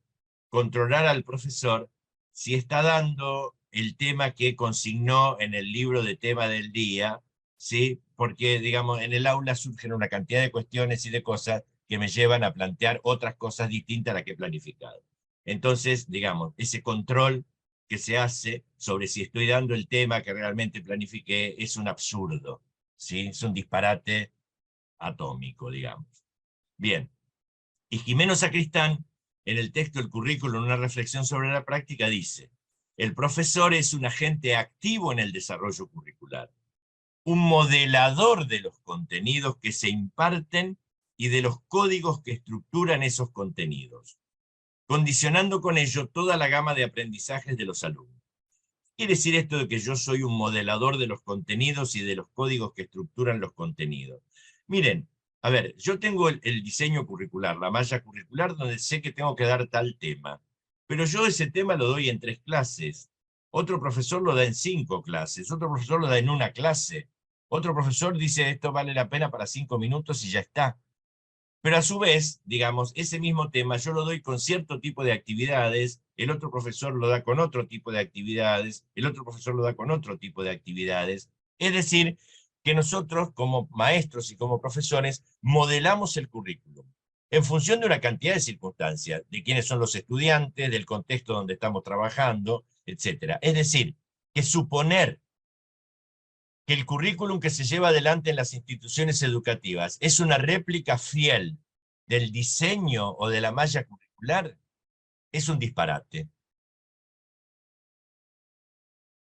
controlar al profesor si está dando el tema que consignó en el libro de tema del día, ¿sí? Porque, digamos, en el aula surgen una cantidad de cuestiones y de cosas que me llevan a plantear otras cosas distintas a las que he planificado. Entonces, digamos, ese control que se hace sobre si estoy dando el tema que realmente planifiqué es un absurdo, ¿sí? Es un disparate atómico, digamos. Bien. Y Jimeno Sacristán, en el texto del currículum, una reflexión sobre la práctica, dice, el profesor es un agente activo en el desarrollo curricular, un modelador de los contenidos que se imparten y de los códigos que estructuran esos contenidos, condicionando con ello toda la gama de aprendizajes de los alumnos. ¿Quiere decir esto de que yo soy un modelador de los contenidos y de los códigos que estructuran los contenidos? Miren, A ver, yo tengo el diseño curricular, la malla curricular, donde sé que tengo que dar tal tema. Pero yo ese tema lo doy en 3 clases. Otro profesor lo da en 5 clases. Otro profesor lo da en 1 clase. Otro profesor dice esto vale la pena para 5 minutos y ya está. Pero a su vez, digamos, ese mismo tema yo lo doy con cierto tipo de actividades, el otro profesor lo da con otro tipo de actividades, el otro profesor lo da con otro tipo de actividades. Es decir, que nosotros como maestros y como profesores modelamos el currículum en función de una cantidad de circunstancias, de quiénes son los estudiantes, del contexto donde estamos trabajando, etc. Es decir, que suponer que el currículum que se lleva adelante en las instituciones educativas es una réplica fiel del diseño o de la malla curricular, es un disparate.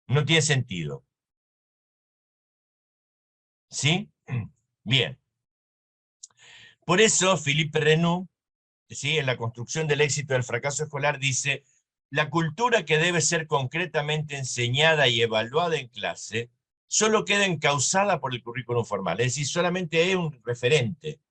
No tiene sentido. ¿Sí? Bien. Por eso, Philippe Renou, ¿sí?, en La construcción del éxito del fracaso escolar, dice: la cultura que debe ser concretamente enseñada y evaluada en clase solo queda encauzada por el currículum formal, es decir, solamente es un referente,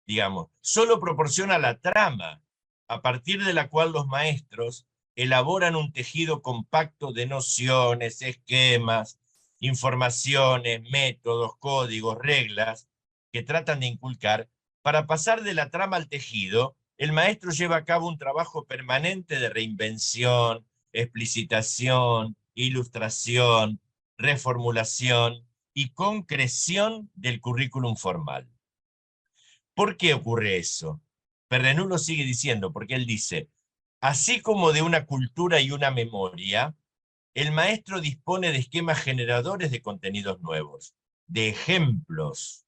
digamos, solo proporciona la trama a partir de la cual los maestros elaboran un tejido compacto de nociones, esquemas, informaciones, métodos, códigos, reglas que tratan de inculcar. Para pasar de la trama al tejido, el maestro lleva a cabo un trabajo permanente de reinvención, explicitación, ilustración, reformulación y concreción del currículum formal. ¿Por qué ocurre eso? Perrenú lo sigue diciendo, porque él dice: así como de una cultura y una memoria, el maestro dispone de esquemas generadores de contenidos nuevos, de ejemplos,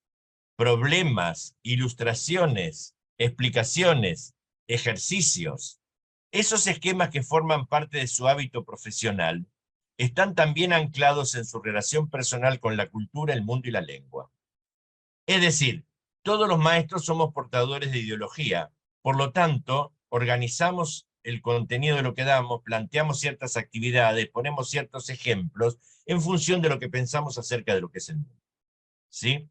problemas, ilustraciones, explicaciones, ejercicios. Esos esquemas que forman parte de su hábito profesional están también anclados en su relación personal con la cultura, el mundo y la lengua. Es decir, todos los maestros somos portadores de ideología. Por lo tanto, organizamos el contenido de lo que damos, planteamos ciertas actividades, ponemos ciertos ejemplos en función de lo que pensamos acerca de lo que es el mundo. ¿Sí?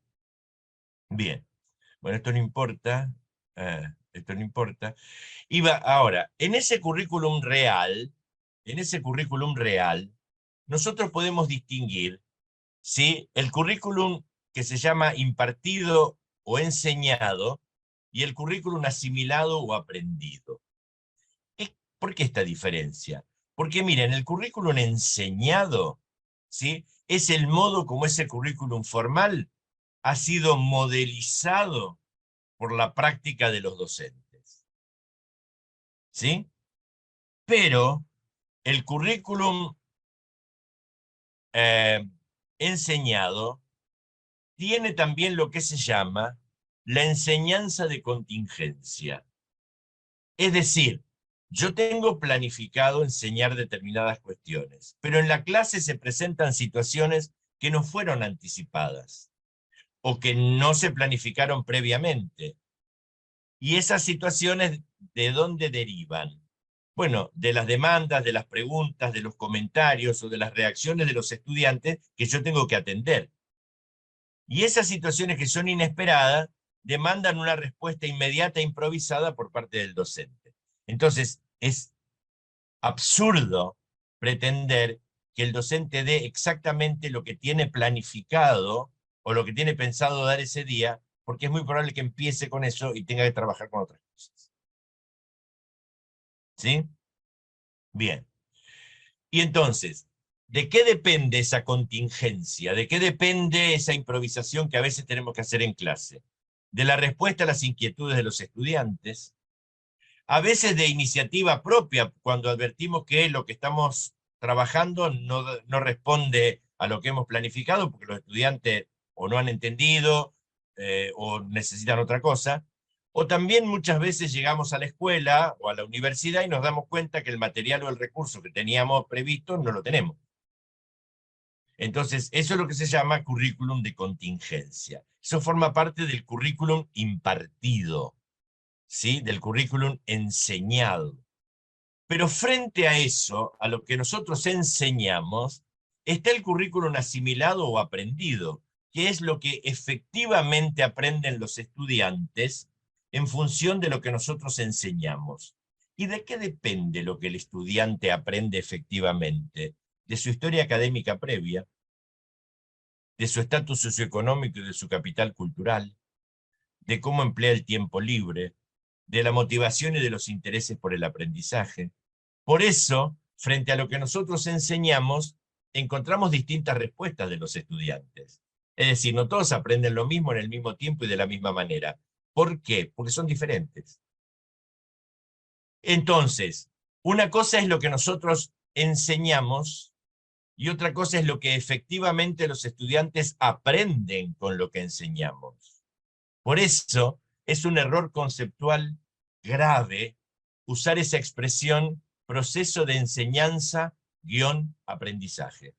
Bien. Bueno, esto no importa. Esto no importa. Ahora, en ese currículum real, nosotros podemos distinguir, ¿sí?, el currículum que se llama impartido o enseñado y el currículum asimilado o aprendido. ¿Por qué esta diferencia? Porque miren, el currículum enseñado, ¿sí?, es el modo como ese currículum formal ha sido modelizado por la práctica de los docentes. ¿Sí? Pero el currículum enseñado tiene también lo que se llama la enseñanza de contingencia. Es decir, yo tengo planificado enseñar determinadas cuestiones, pero en la clase se presentan situaciones que no fueron anticipadas o que no se planificaron previamente. Y esas situaciones, ¿de dónde derivan? Bueno, de las demandas, de las preguntas, de los comentarios o de las reacciones de los estudiantes que yo tengo que atender. Y esas situaciones que son inesperadas demandan una respuesta inmediata e improvisada por parte del docente. Entonces, es absurdo pretender que el docente dé exactamente lo que tiene planificado o lo que tiene pensado dar ese día, porque es muy probable que empiece con eso y tenga que trabajar con otras cosas. ¿Sí? Bien. Y entonces, ¿de qué depende esa contingencia? ¿De qué depende esa improvisación que a veces tenemos que hacer en clase? De la respuesta a las inquietudes de los estudiantes, a veces de iniciativa propia, cuando advertimos que lo que estamos trabajando no responde a lo que hemos planificado, porque los estudiantes o no han entendido o necesitan otra cosa. O también muchas veces llegamos a la escuela o a la universidad y nos damos cuenta que el material o el recurso que teníamos previsto no lo tenemos. Entonces, eso es lo que se llama currículum de contingencia. Eso forma parte del currículum impartido, ¿sí?, del currículum enseñado. Pero frente a eso, a lo que nosotros enseñamos, está el currículum asimilado o aprendido, qué es lo que efectivamente aprenden los estudiantes en función de lo que nosotros enseñamos. ¿Y de qué depende lo que el estudiante aprende efectivamente? De su historia académica previa, de su estatus socioeconómico y de su capital cultural, de cómo emplea el tiempo libre, de la motivación y de los intereses por el aprendizaje. Por eso, frente a lo que nosotros enseñamos, encontramos distintas respuestas de los estudiantes. Es decir, no todos aprenden lo mismo en el mismo tiempo y de la misma manera. ¿Por qué? Porque son diferentes. Entonces, una cosa es lo que nosotros enseñamos y otra cosa es lo que efectivamente los estudiantes aprenden con lo que enseñamos. Por eso es un error conceptual grave usar esa expresión proceso de enseñanza-aprendizaje.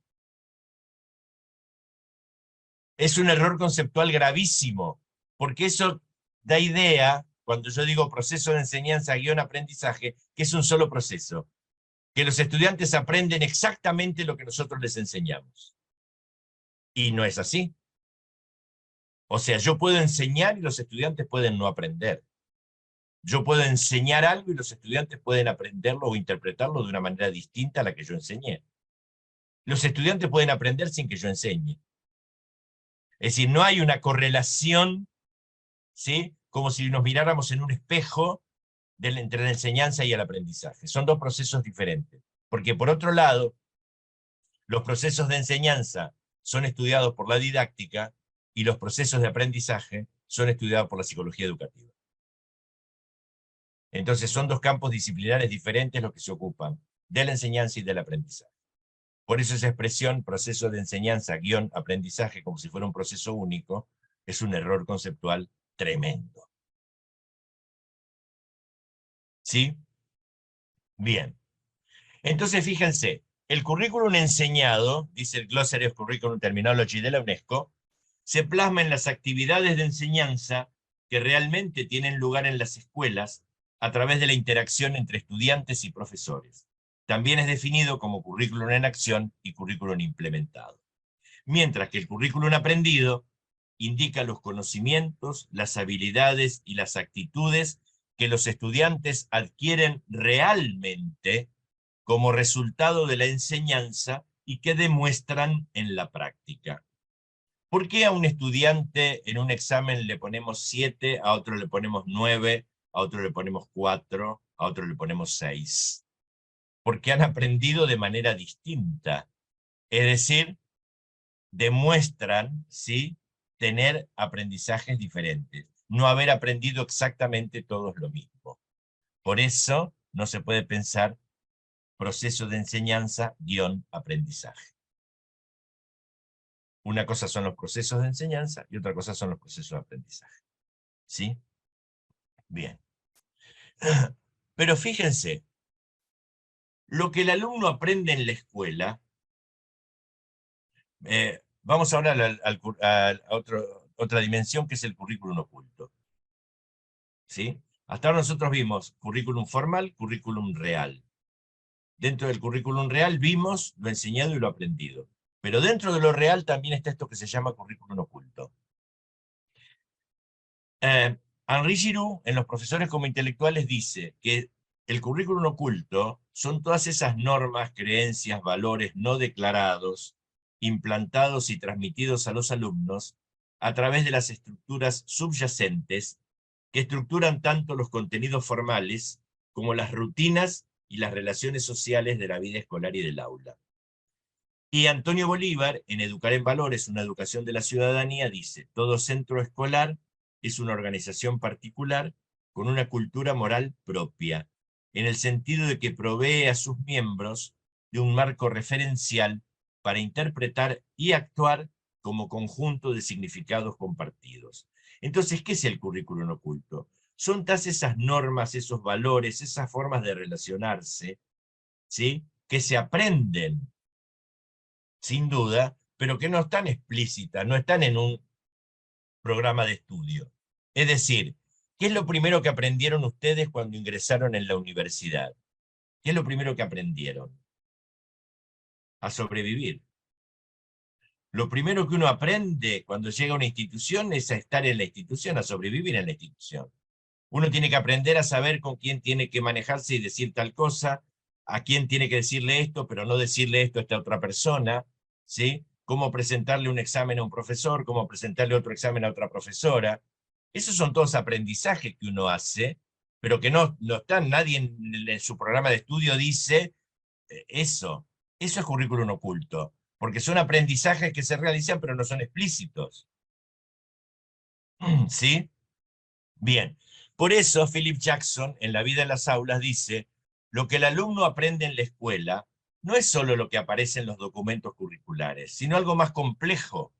Es un error conceptual gravísimo, porque eso da idea, cuando yo digo proceso de enseñanza-aprendizaje, que es un solo proceso, que los estudiantes aprenden exactamente lo que nosotros les enseñamos. Y no es así. O sea, yo puedo enseñar y los estudiantes pueden no aprender. Yo puedo enseñar algo y los estudiantes pueden aprenderlo o interpretarlo de una manera distinta a la que yo enseñé. Los estudiantes pueden aprender sin que yo enseñe. Es decir, no hay una correlación, ¿sí?, como si nos miráramos en un espejo entre la enseñanza y el aprendizaje. Son dos procesos diferentes. Porque por otro lado, los procesos de enseñanza son estudiados por la didáctica y los procesos de aprendizaje son estudiados por la psicología educativa. Entonces son dos campos disciplinares diferentes los que se ocupan de la enseñanza y del aprendizaje. Por eso esa expresión, proceso de enseñanza-aprendizaje, como si fuera un proceso único, es un error conceptual tremendo. ¿Sí? Bien. Entonces fíjense, el currículum enseñado, dice el Glossary of Curriculum Terminology de la UNESCO, se plasma en las actividades de enseñanza que realmente tienen lugar en las escuelas a través de la interacción entre estudiantes y profesores. También es definido como currículum en acción y currículum implementado. Mientras que el currículum aprendido indica los conocimientos, las habilidades y las actitudes que los estudiantes adquieren realmente como resultado de la enseñanza y que demuestran en la práctica. ¿Por qué a un estudiante en un examen le ponemos 7, a otro le ponemos 9, a otro le ponemos 4, a otro le ponemos 6? Porque han aprendido de manera distinta. Es decir, demuestran, ¿sí?, tener aprendizajes diferentes, no haber aprendido exactamente todos lo mismo. Por eso no se puede pensar proceso de enseñanza-aprendizaje. Una cosa son los procesos de enseñanza y otra cosa son los procesos de aprendizaje. ¿Sí? Bien. Pero fíjense, lo que el alumno aprende en la escuela, vamos ahora a otra dimensión que es el currículum oculto. ¿Sí? Hasta ahora nosotros vimos currículum formal, currículum real. Dentro del currículum real vimos lo enseñado y lo aprendido. Pero dentro de lo real también está esto que se llama currículum oculto. Henri Giroux, en Los profesores como intelectuales, dice que el currículum oculto son todas esas normas, creencias, valores no declarados, implantados y transmitidos a los alumnos a través de las estructuras subyacentes que estructuran tanto los contenidos formales como las rutinas y las relaciones sociales de la vida escolar y del aula. Y Antonio Bolívar, en Educar en Valores, una educación de la ciudadanía, dice: todo centro escolar es una organización particular con una cultura moral propia, en el sentido de que provee a sus miembros de un marco referencial para interpretar y actuar como conjunto de significados compartidos. Entonces, ¿qué es el currículum oculto? Son todas esas normas, esos valores, esas formas de relacionarse, ¿sí?, que se aprenden, sin duda, pero que no están explícitas, no están en un programa de estudio. Es decir, ¿qué es lo primero que aprendieron ustedes cuando ingresaron en la universidad? ¿Qué es lo primero que aprendieron? A sobrevivir. Lo primero que uno aprende cuando llega a una institución es a estar en la institución, a sobrevivir en la institución. Uno tiene que aprender a saber con quién tiene que manejarse y decir tal cosa, a quién tiene que decirle esto, pero no decirle esto a esta otra persona, ¿sí? Cómo presentarle un examen a un profesor, cómo presentarle otro examen a otra profesora. Esos son todos aprendizajes que uno hace, pero que no están, nadie en su programa de estudio dice eso. Eso es currículum oculto, porque son aprendizajes que se realizan pero no son explícitos. ¿Sí? Bien. Por eso Philip Jackson, en La vida en las aulas, dice, lo que el alumno aprende en la escuela no es solo lo que aparece en los documentos curriculares, sino algo más complejo.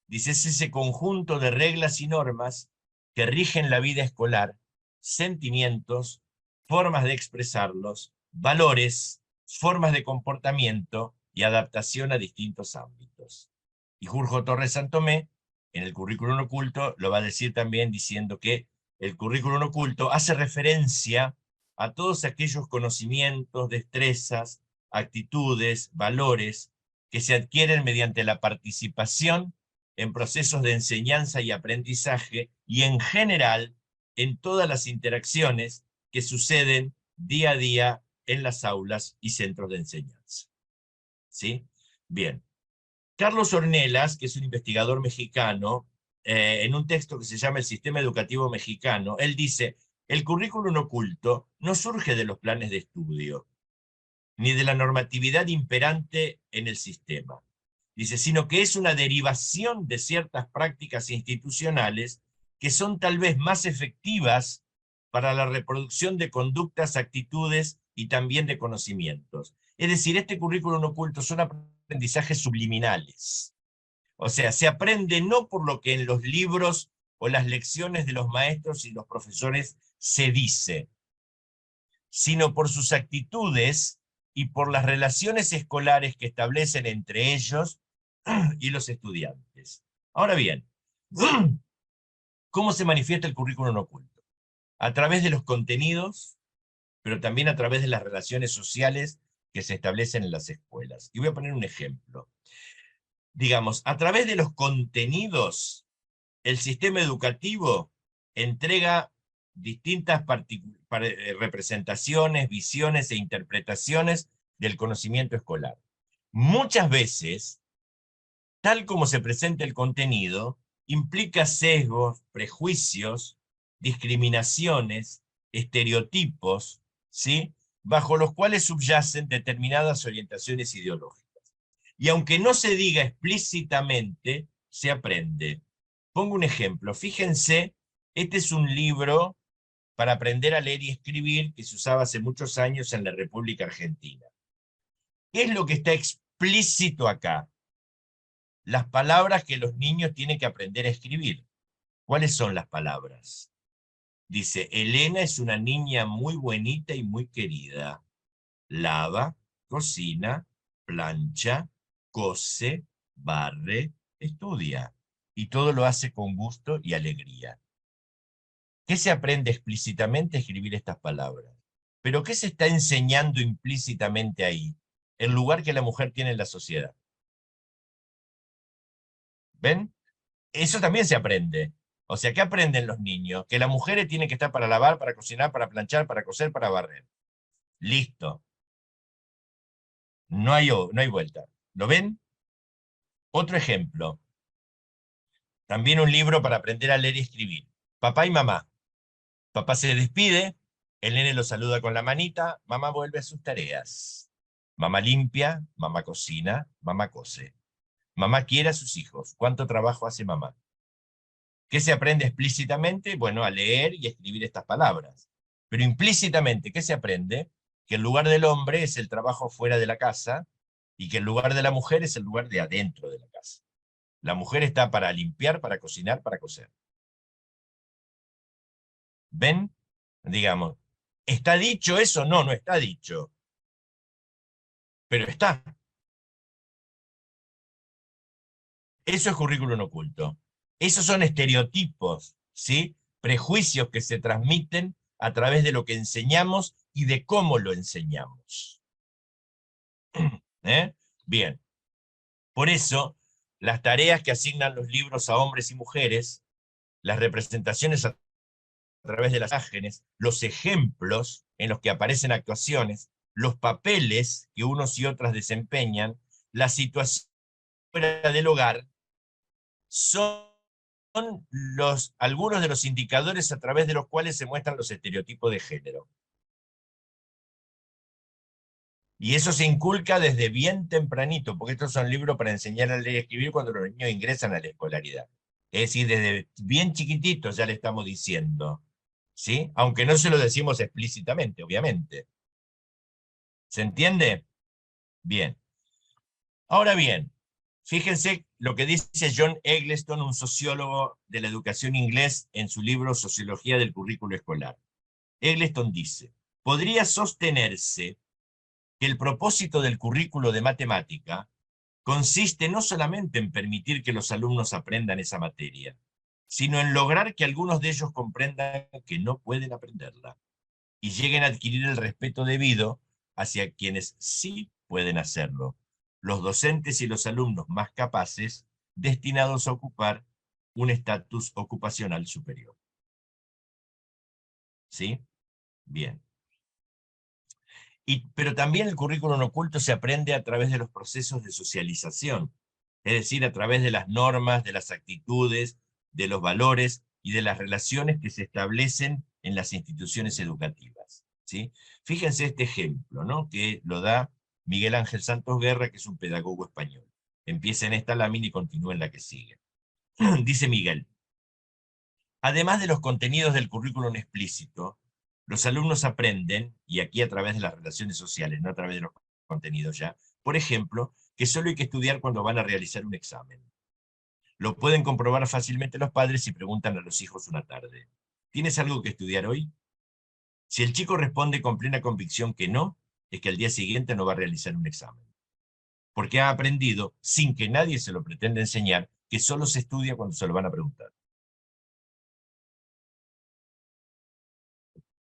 Dice, es ese conjunto de reglas y normas que rigen la vida escolar, sentimientos, formas de expresarlos, valores, formas de comportamiento y adaptación a distintos ámbitos. Y Jorge Torres Santomé, en el currículum oculto, lo va a decir también diciendo que el currículum oculto hace referencia a todos aquellos conocimientos, destrezas, actitudes, valores que se adquieren mediante la participación en procesos de enseñanza y aprendizaje y en general en todas las interacciones que suceden día a día en las aulas y centros de enseñanza. ¿Sí? Bien. Carlos Ornelas, que es un investigador mexicano, en un texto que se llama El Sistema Educativo Mexicano, él dice, el currículum oculto no surge de los planes de estudio, ni de la normatividad imperante en el sistema. Dice, sino que es una derivación de ciertas prácticas institucionales que son tal vez más efectivas para la reproducción de conductas, actitudes y también de conocimientos. Es decir, este currículum oculto son aprendizajes subliminales. O sea, se aprende no por lo que en los libros o las lecciones de los maestros y los profesores se dice, sino por sus actitudes y por las relaciones escolares que establecen entre ellos y los estudiantes. Ahora bien, ¿cómo se manifiesta el currículum oculto? A través de los contenidos, pero también a través de las relaciones sociales que se establecen en las escuelas. Y voy a poner un ejemplo. Digamos, a través de los contenidos, el sistema educativo entrega distintas representaciones, visiones e interpretaciones del conocimiento escolar. Muchas veces, tal como se presenta el contenido, implica sesgos, prejuicios, discriminaciones, estereotipos, ¿sí? Bajo los cuales subyacen determinadas orientaciones ideológicas. Y aunque no se diga explícitamente, se aprende. Pongo un ejemplo. Fíjense, este es un libro para aprender a leer y escribir que se usaba hace muchos años en la República Argentina. ¿Qué es lo que está explícito acá? Las palabras que los niños tienen que aprender a escribir. ¿Cuáles son las palabras? Dice, Elena es una niña muy bonita y muy querida. Lava, cocina, plancha, cose, barre, estudia. Y todo lo hace con gusto y alegría. ¿Qué se aprende explícitamente a escribir estas palabras? ¿Pero qué se está enseñando implícitamente ahí? El lugar que la mujer tiene en la sociedad. ¿Ven? Eso también se aprende. O sea, ¿qué aprenden los niños? Que las mujeres tienen que estar para lavar, para cocinar, para planchar, para coser, para barrer. Listo. No hay vuelta. ¿Lo ven? Otro ejemplo. También un libro para aprender a leer y escribir. Papá y mamá. Papá se despide, el nene lo saluda con la manita, mamá vuelve a sus tareas. Mamá limpia, mamá cocina, mamá cose. Mamá quiere a sus hijos. ¿Cuánto trabajo hace mamá? ¿Qué se aprende explícitamente? Bueno, a leer y escribir estas palabras. Pero implícitamente, ¿qué se aprende? Que el lugar del hombre es el trabajo fuera de la casa y que el lugar de la mujer es el lugar de adentro de la casa. La mujer está para limpiar, para cocinar, para coser. ¿Ven? Digamos, ¿está dicho eso? No, no está dicho. Pero está. Eso es currículum oculto. Esos son estereotipos, ¿sí? Prejuicios que se transmiten a través de lo que enseñamos y de cómo lo enseñamos. ¿Eh? Bien. Por eso, las tareas que asignan los libros a hombres y mujeres, las representaciones a través de las imágenes, los ejemplos en los que aparecen actuaciones, los papeles que unos y otras desempeñan, la situación fuera del hogar, son algunos de los indicadores a través de los cuales se muestran los estereotipos de género. Y eso se inculca desde bien tempranito, porque estos son libros para enseñar a leer y escribir cuando los niños ingresan a la escolaridad. Es decir, desde bien chiquititos ya le estamos diciendo, ¿sí? Aunque no se lo decimos explícitamente, obviamente. ¿Se entiende? Bien. Ahora bien, fíjense lo que dice John Eggleston, un sociólogo de la educación inglés, en su libro Sociología del Currículo Escolar. Eggleston dice, podría sostenerse que el propósito del currículo de matemática consiste no solamente en permitir que los alumnos aprendan esa materia, sino en lograr que algunos de ellos comprendan que no pueden aprenderla y lleguen a adquirir el respeto debido hacia quienes sí pueden hacerlo, los docentes y los alumnos más capaces, destinados a ocupar un estatus ocupacional superior. ¿Sí? Bien. Pero también el currículum oculto se aprende a través de los procesos de socialización, es decir, a través de las normas, de las actitudes, de los valores y de las relaciones que se establecen en las instituciones educativas. ¿Sí? Fíjense este ejemplo, ¿no?, que lo da Miguel Ángel Santos Guerra, que es un pedagogo español. Empieza en esta lámina y continúa en la que sigue. Dice Miguel, además de los contenidos del currículum explícito, los alumnos aprenden, y aquí a través de las relaciones sociales, no a través de los contenidos ya, por ejemplo, que solo hay que estudiar cuando van a realizar un examen. Lo pueden comprobar fácilmente los padres si preguntan a los hijos una tarde, ¿tienes algo que estudiar hoy? Si el chico responde con plena convicción que no, es que al día siguiente no va a realizar un examen. Porque ha aprendido, sin que nadie se lo pretenda enseñar, que solo se estudia cuando se lo van a preguntar.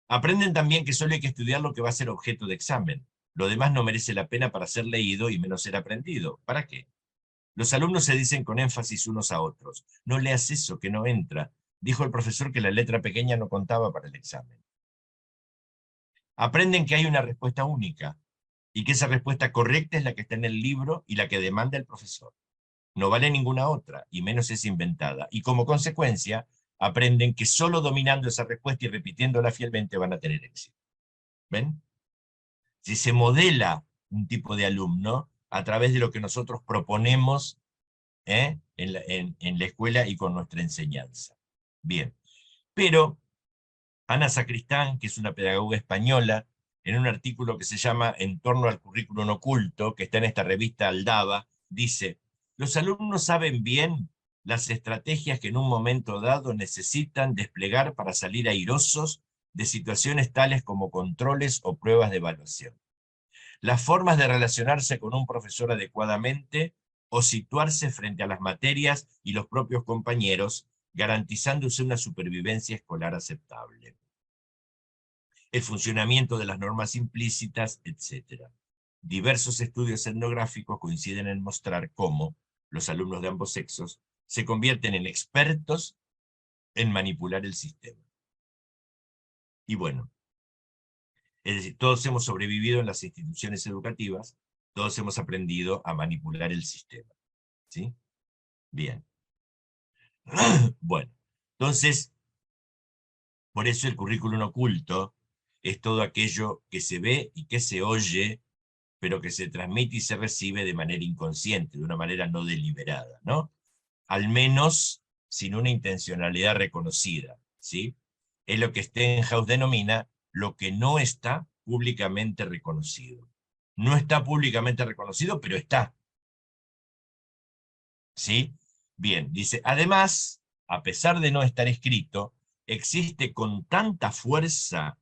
Aprenden también que solo hay que estudiar lo que va a ser objeto de examen. Lo demás no merece la pena para ser leído y menos ser aprendido. ¿Para qué? Los alumnos se dicen con énfasis unos a otros, no leas eso, que no entra. Dijo el profesor que la letra pequeña no contaba para el examen. Aprenden que hay una respuesta única, y que esa respuesta correcta es la que está en el libro y la que demanda el profesor. No vale ninguna otra, y menos es inventada. Y como consecuencia, aprenden que solo dominando esa respuesta y repitiéndola fielmente van a tener éxito. ¿Ven? Si se modela un tipo de alumno a través de lo que nosotros proponemos en la escuela y con nuestra enseñanza. Bien, pero Ana Sacristán, que es una pedagoga española, en un artículo que se llama En torno al currículum oculto, que está en esta revista Aldaba, dice, los alumnos saben bien las estrategias que en un momento dado necesitan desplegar para salir airosos de situaciones tales como controles o pruebas de evaluación. Las formas de relacionarse con un profesor adecuadamente o situarse frente a las materias y los propios compañeros, garantizándose una supervivencia escolar aceptable. El funcionamiento de las normas implícitas, etc. Diversos estudios etnográficos coinciden en mostrar cómo los alumnos de ambos sexos se convierten en expertos en manipular el sistema. Y bueno, es decir, todos hemos sobrevivido en las instituciones educativas, todos hemos aprendido a manipular el sistema. ¿Sí? Bien. Bueno, entonces, por eso el currículum oculto es todo aquello que se ve y que se oye, pero que se transmite y se recibe de manera inconsciente, de una manera no deliberada, ¿no? Al menos sin una intencionalidad reconocida, ¿sí? Es lo que Stenhouse denomina lo que no está públicamente reconocido. No está públicamente reconocido, pero está. ¿Sí? Bien, dice, además, a pesar de no estar escrito, existe con tanta fuerza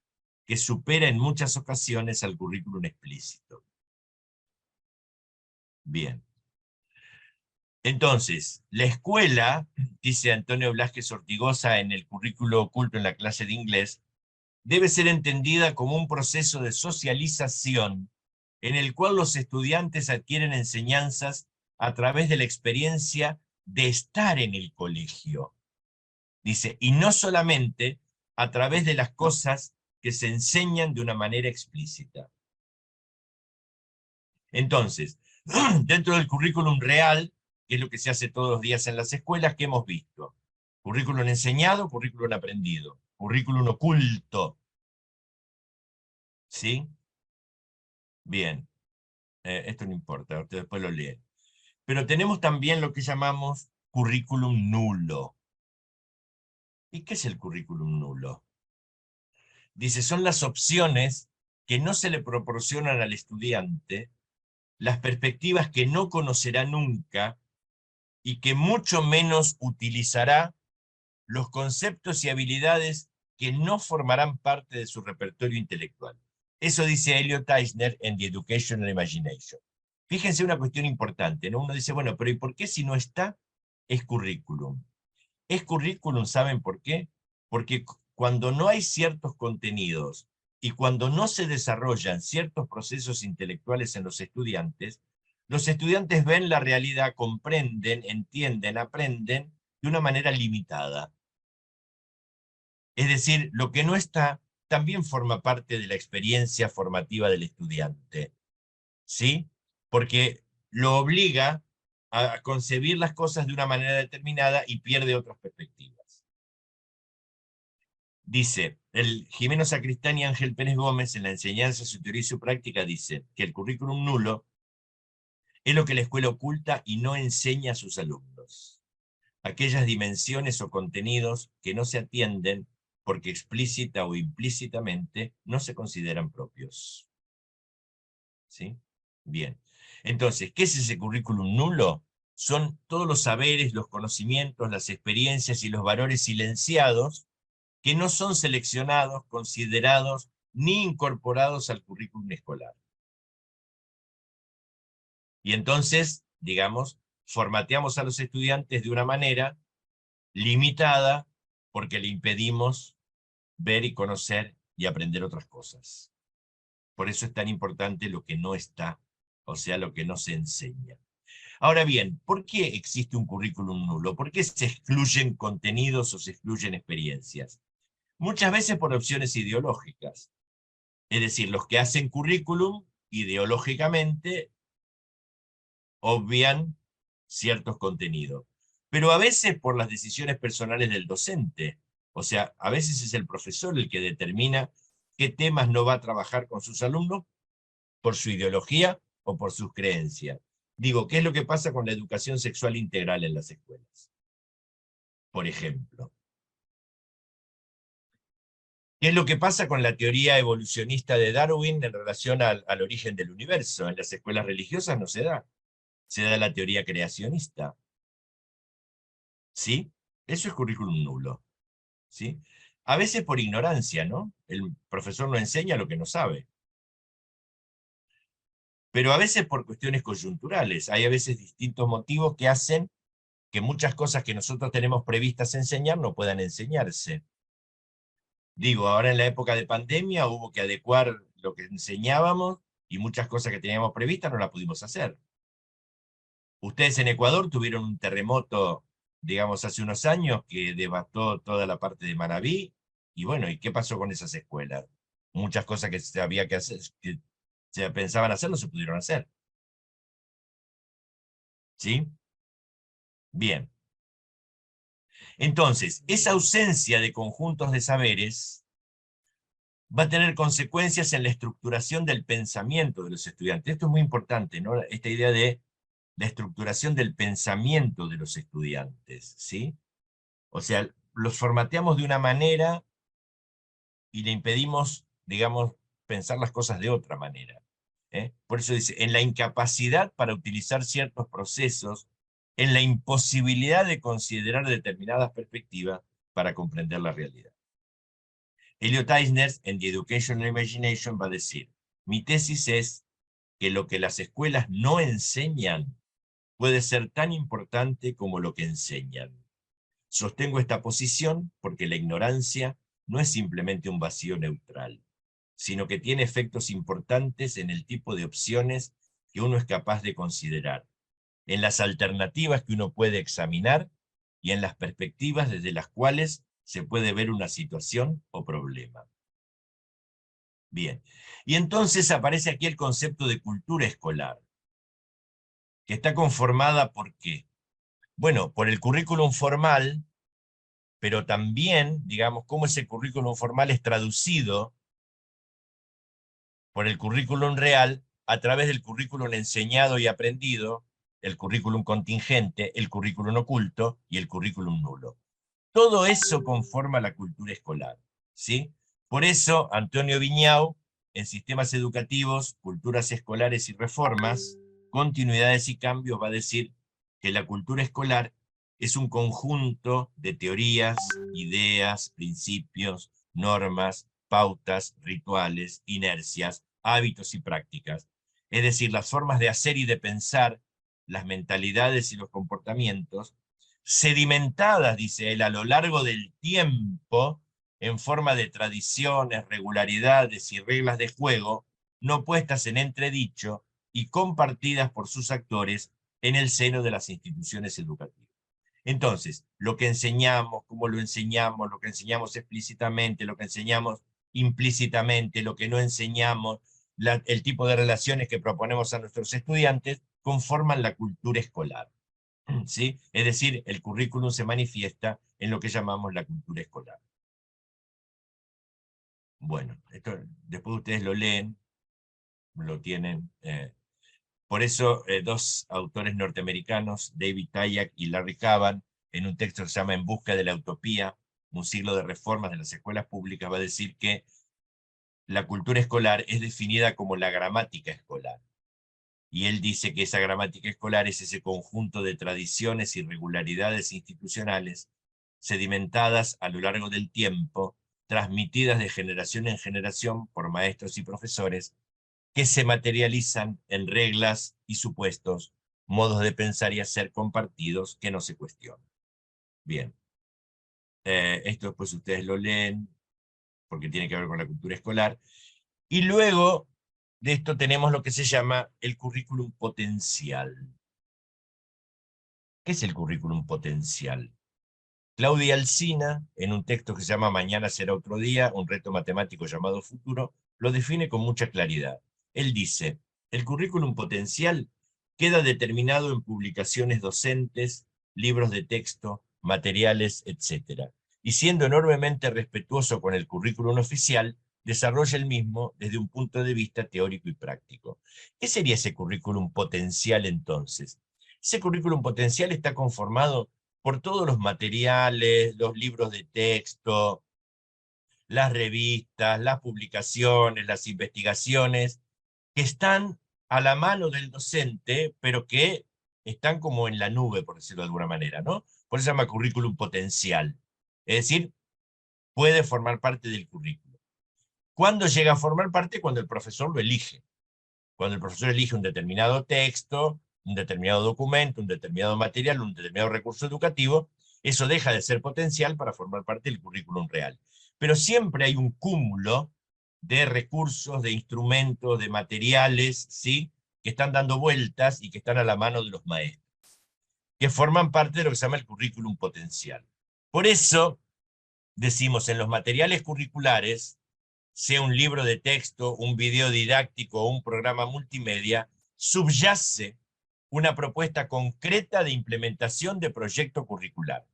que supera en muchas ocasiones al currículum explícito. Bien. Entonces, la escuela, dice Antonio Blasquez Ortigosa en el currículo oculto en la clase de inglés, debe ser entendida como un proceso de socialización en el cual los estudiantes adquieren enseñanzas a través de la experiencia de estar en el colegio. Dice, y no solamente a través de las cosas que se enseñan de una manera explícita. Entonces, dentro del currículum real, que es lo que se hace todos los días en las escuelas, ¿qué hemos visto? Currículum enseñado, currículum aprendido, currículum oculto. ¿Sí? Bien, esto no importa, usted después lo lee. Pero tenemos también lo que llamamos currículum nulo. ¿Y qué es el currículum nulo? Dice, son las opciones que no se le proporcionan al estudiante, las perspectivas que no conocerá nunca y que mucho menos utilizará, los conceptos y habilidades que no formarán parte de su repertorio intelectual. Eso dice Elliot Eisner en The Educational Imagination. Fíjense una cuestión importante, ¿no? Uno dice, bueno, pero ¿y por qué si no está? Es currículum. Es currículum, ¿saben por qué? Porque cuando no hay ciertos contenidos y cuando no se desarrollan ciertos procesos intelectuales en los estudiantes ven la realidad, comprenden, entienden, aprenden de una manera limitada. Es decir, lo que no está también forma parte de la experiencia formativa del estudiante, ¿sí? Porque lo obliga a concebir las cosas de una manera determinada y pierde otras perspectivas. Dice, el Jimeno Sacristán y Ángel Pérez Gómez en la enseñanza, su teoría y su práctica dice que el currículum nulo es lo que la escuela oculta y no enseña a sus alumnos. Aquellas dimensiones o contenidos que no se atienden porque explícita o implícitamente no se consideran propios. ¿Sí? Bien. Entonces, ¿qué es ese currículum nulo? Son todos los saberes, los conocimientos, las experiencias y los valores silenciados que no son seleccionados, considerados ni incorporados al currículum escolar. Y entonces, digamos, formateamos a los estudiantes de una manera limitada porque le impedimos ver y conocer y aprender otras cosas. Por eso es tan importante lo que no está, o sea, lo que no se enseña. Ahora bien, ¿por qué existe un currículum nulo? ¿Por qué se excluyen contenidos o se excluyen experiencias? Muchas veces por opciones ideológicas. Es decir, los que hacen currículum, ideológicamente, obvian ciertos contenidos. Pero a veces por las decisiones personales del docente. O sea, a veces es el profesor el que determina qué temas no va a trabajar con sus alumnos por su ideología o por sus creencias. Digo, ¿qué es lo que pasa con la educación sexual integral en las escuelas? Por ejemplo. ¿Qué es lo que pasa con la teoría evolucionista de Darwin en relación al origen del universo? En las escuelas religiosas no se da. Se da la teoría creacionista. ¿Sí? Eso es currículum nulo. ¿Sí? A veces por ignorancia, ¿no? El profesor no enseña lo que no sabe. Pero a veces por cuestiones coyunturales. Hay a veces distintos motivos que hacen que muchas cosas que nosotros tenemos previstas enseñar no puedan enseñarse. Digo, ahora en la época de pandemia hubo que adecuar lo que enseñábamos y muchas cosas que teníamos previstas no las pudimos hacer. Ustedes en Ecuador tuvieron un terremoto, digamos, hace unos años que devastó toda la parte de Manabí, y bueno, ¿y qué pasó con esas escuelas? Muchas cosas que se había que hacer, que se pensaban hacer, no se pudieron hacer. ¿Sí? Bien. Entonces, esa ausencia de conjuntos de saberes va a tener consecuencias en la estructuración del pensamiento de los estudiantes. Esto es muy importante, ¿no? Esta idea de la estructuración del pensamiento de los estudiantes, ¿sí? O sea, los formateamos de una manera y le impedimos, digamos, pensar las cosas de otra manera. Por eso dice, en la incapacidad para utilizar ciertos procesos, en la imposibilidad de considerar determinadas perspectivas para comprender la realidad. Elliot Eisner, en The Educational Imagination, va a decir, mi tesis es que lo que las escuelas no enseñan puede ser tan importante como lo que enseñan. Sostengo esta posición porque la ignorancia no es simplemente un vacío neutral, sino que tiene efectos importantes en el tipo de opciones que uno es capaz de considerar. en las alternativas que uno puede examinar y en las perspectivas desde las cuales se puede ver una situación o problema. Bien, y entonces aparece aquí el concepto de cultura escolar, que está conformada ¿por qué? Bueno, por el currículum formal, pero también, digamos, cómo ese currículum formal es traducido por el currículum real a través del currículum enseñado y aprendido, el currículum contingente, el currículum oculto y el currículum nulo. Todo eso conforma la cultura escolar, ¿sí? Por eso, Antonio Viñao, en Sistemas Educativos, Culturas Escolares y Reformas, Continuidades y Cambios, va a decir que la cultura escolar es un conjunto de teorías, ideas, principios, normas, pautas, rituales, inercias, hábitos y prácticas. Es decir, las formas de hacer y de pensar, las mentalidades y los comportamientos, sedimentadas, dice él, a lo largo del tiempo, en forma de tradiciones, regularidades y reglas de juego, no puestas en entredicho y compartidas por sus actores en el seno de las instituciones educativas. Entonces, lo que enseñamos, cómo lo que enseñamos explícitamente, lo que enseñamos implícitamente, lo que no enseñamos, el tipo de relaciones que proponemos a nuestros estudiantes, conforman la cultura escolar. ¿Sí? Es decir, el currículum se manifiesta en lo que llamamos la cultura escolar. Bueno, esto después ustedes lo leen, lo tienen. Por eso, dos autores norteamericanos, David Tayak y Larry Kavan, en un texto que se llama En busca de la utopía, un siglo de reformas de las escuelas públicas, va a decir que la cultura escolar es definida como la gramática escolar. Y él dice que esa gramática escolar es ese conjunto de tradiciones y regularidades institucionales sedimentadas a lo largo del tiempo, transmitidas de generación en generación por maestros y profesores, que se materializan en reglas y supuestos, modos de pensar y hacer compartidos que no se cuestionan. Bien, esto después ustedes lo leen, porque tiene que ver con la cultura escolar. Y luego de esto tenemos lo que se llama el currículum potencial. ¿Qué es el currículum potencial? Claudia Alsina, en un texto que se llama Mañana será otro día, un reto matemático llamado Futuro, lo define con mucha claridad. Él dice, el currículum potencial queda determinado en publicaciones docentes, libros de texto, materiales, etc. Y siendo enormemente respetuoso con el currículum oficial, desarrolla el mismo desde un punto de vista teórico y práctico. ¿Qué sería ese currículum potencial entonces? Ese currículum potencial está conformado por todos los materiales, los libros de texto, las revistas, las publicaciones, las investigaciones, que están a la mano del docente, pero que están como en la nube, por decirlo de alguna manera, ¿no? Por eso se llama currículum potencial. Es decir, puede formar parte del currículum. ¿Cuándo llega a formar parte? Cuando el profesor lo elige. Cuando el profesor elige un determinado texto, un determinado documento, un determinado material, un determinado recurso educativo, eso deja de ser potencial para formar parte del currículum real. Pero siempre hay un cúmulo de recursos, de instrumentos, de materiales, ¿sí?, que están dando vueltas y que están a la mano de los maestros, que forman parte de lo que se llama el currículum potencial. Por eso decimos, en los materiales curriculares, sea un libro de texto, un video didáctico o un programa multimedia, subyace una propuesta concreta de implementación de proyecto curricular,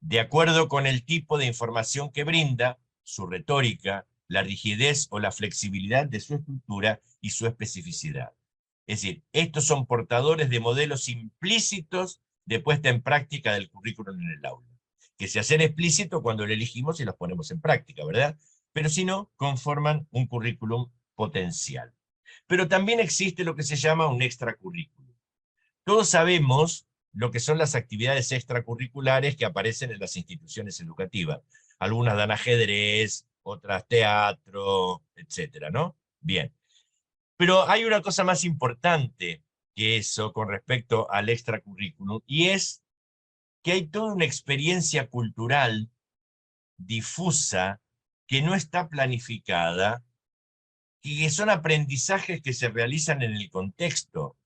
de acuerdo con el tipo de información que brinda, su retórica, la rigidez o la flexibilidad de su estructura y su especificidad. Es decir, estos son portadores de modelos implícitos de puesta en práctica del currículum en el aula, que se hacen explícito cuando lo elegimos y los ponemos en práctica, ¿verdad? Pero si no, conforman un currículum potencial. Pero también existe lo que se llama un extracurrículum. Todos sabemos lo que son las actividades extracurriculares que aparecen en las instituciones educativas. Algunas dan ajedrez, otras teatro, etcétera, ¿no? Bien. Pero hay una cosa más importante que eso con respecto al extracurrículum, y es que hay toda una experiencia cultural difusa que no está planificada y que son aprendizajes que se realizan en el contexto.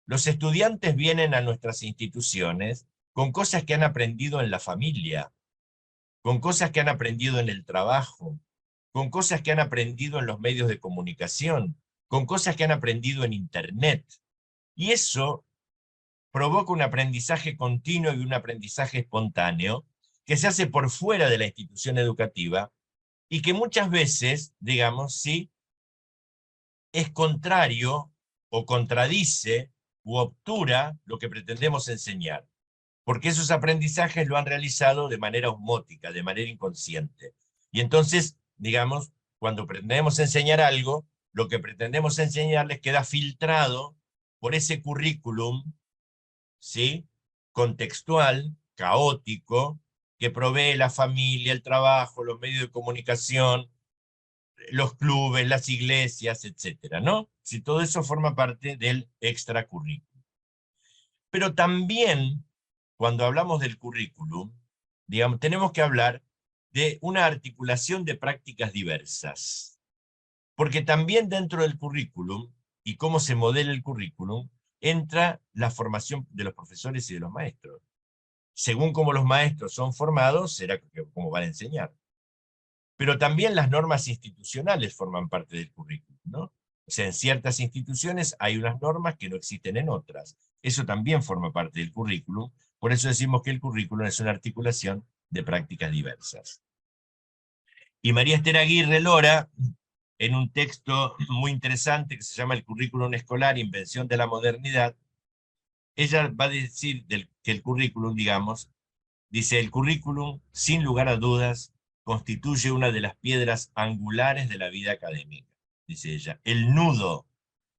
Los estudiantes vienen a nuestras instituciones con cosas que han aprendido en la familia, con cosas que han aprendido en el trabajo, con cosas que han aprendido en los medios de comunicación, con cosas que han aprendido en Internet. Y eso provoca un aprendizaje continuo y un aprendizaje espontáneo que se hace por fuera de la institución educativa y que muchas veces, digamos, sí, es contrario o contradice u obtura lo que pretendemos enseñar, porque esos aprendizajes lo han realizado de manera osmótica, de manera inconsciente. Y entonces, digamos, cuando pretendemos enseñar algo, lo que pretendemos enseñarles queda filtrado por ese currículum, ¿sí?, contextual, caótico, que provee la familia, el trabajo, los medios de comunicación, los clubes, las iglesias, etcétera, ¿no? Si todo eso forma parte del extracurrículo. Pero también, cuando hablamos del currículum, digamos, tenemos que hablar de una articulación de prácticas diversas. Porque también dentro del currículum, y cómo se modela el currículum, entra la formación de los profesores y de los maestros. Según cómo los maestros son formados, será cómo van a enseñar. Pero también las normas institucionales forman parte del currículum, ¿no? O sea, en ciertas instituciones hay unas normas que no existen en otras. Eso también forma parte del currículum. Por eso decimos que el currículum es una articulación de prácticas diversas. Y María Esther Aguirre Lora, en un texto muy interesante que se llama El currículum escolar, invención de la modernidad, ella va a decir que el currículum, digamos, dice, el currículum, sin lugar a dudas, constituye una de las piedras angulares de la vida académica, dice ella, el nudo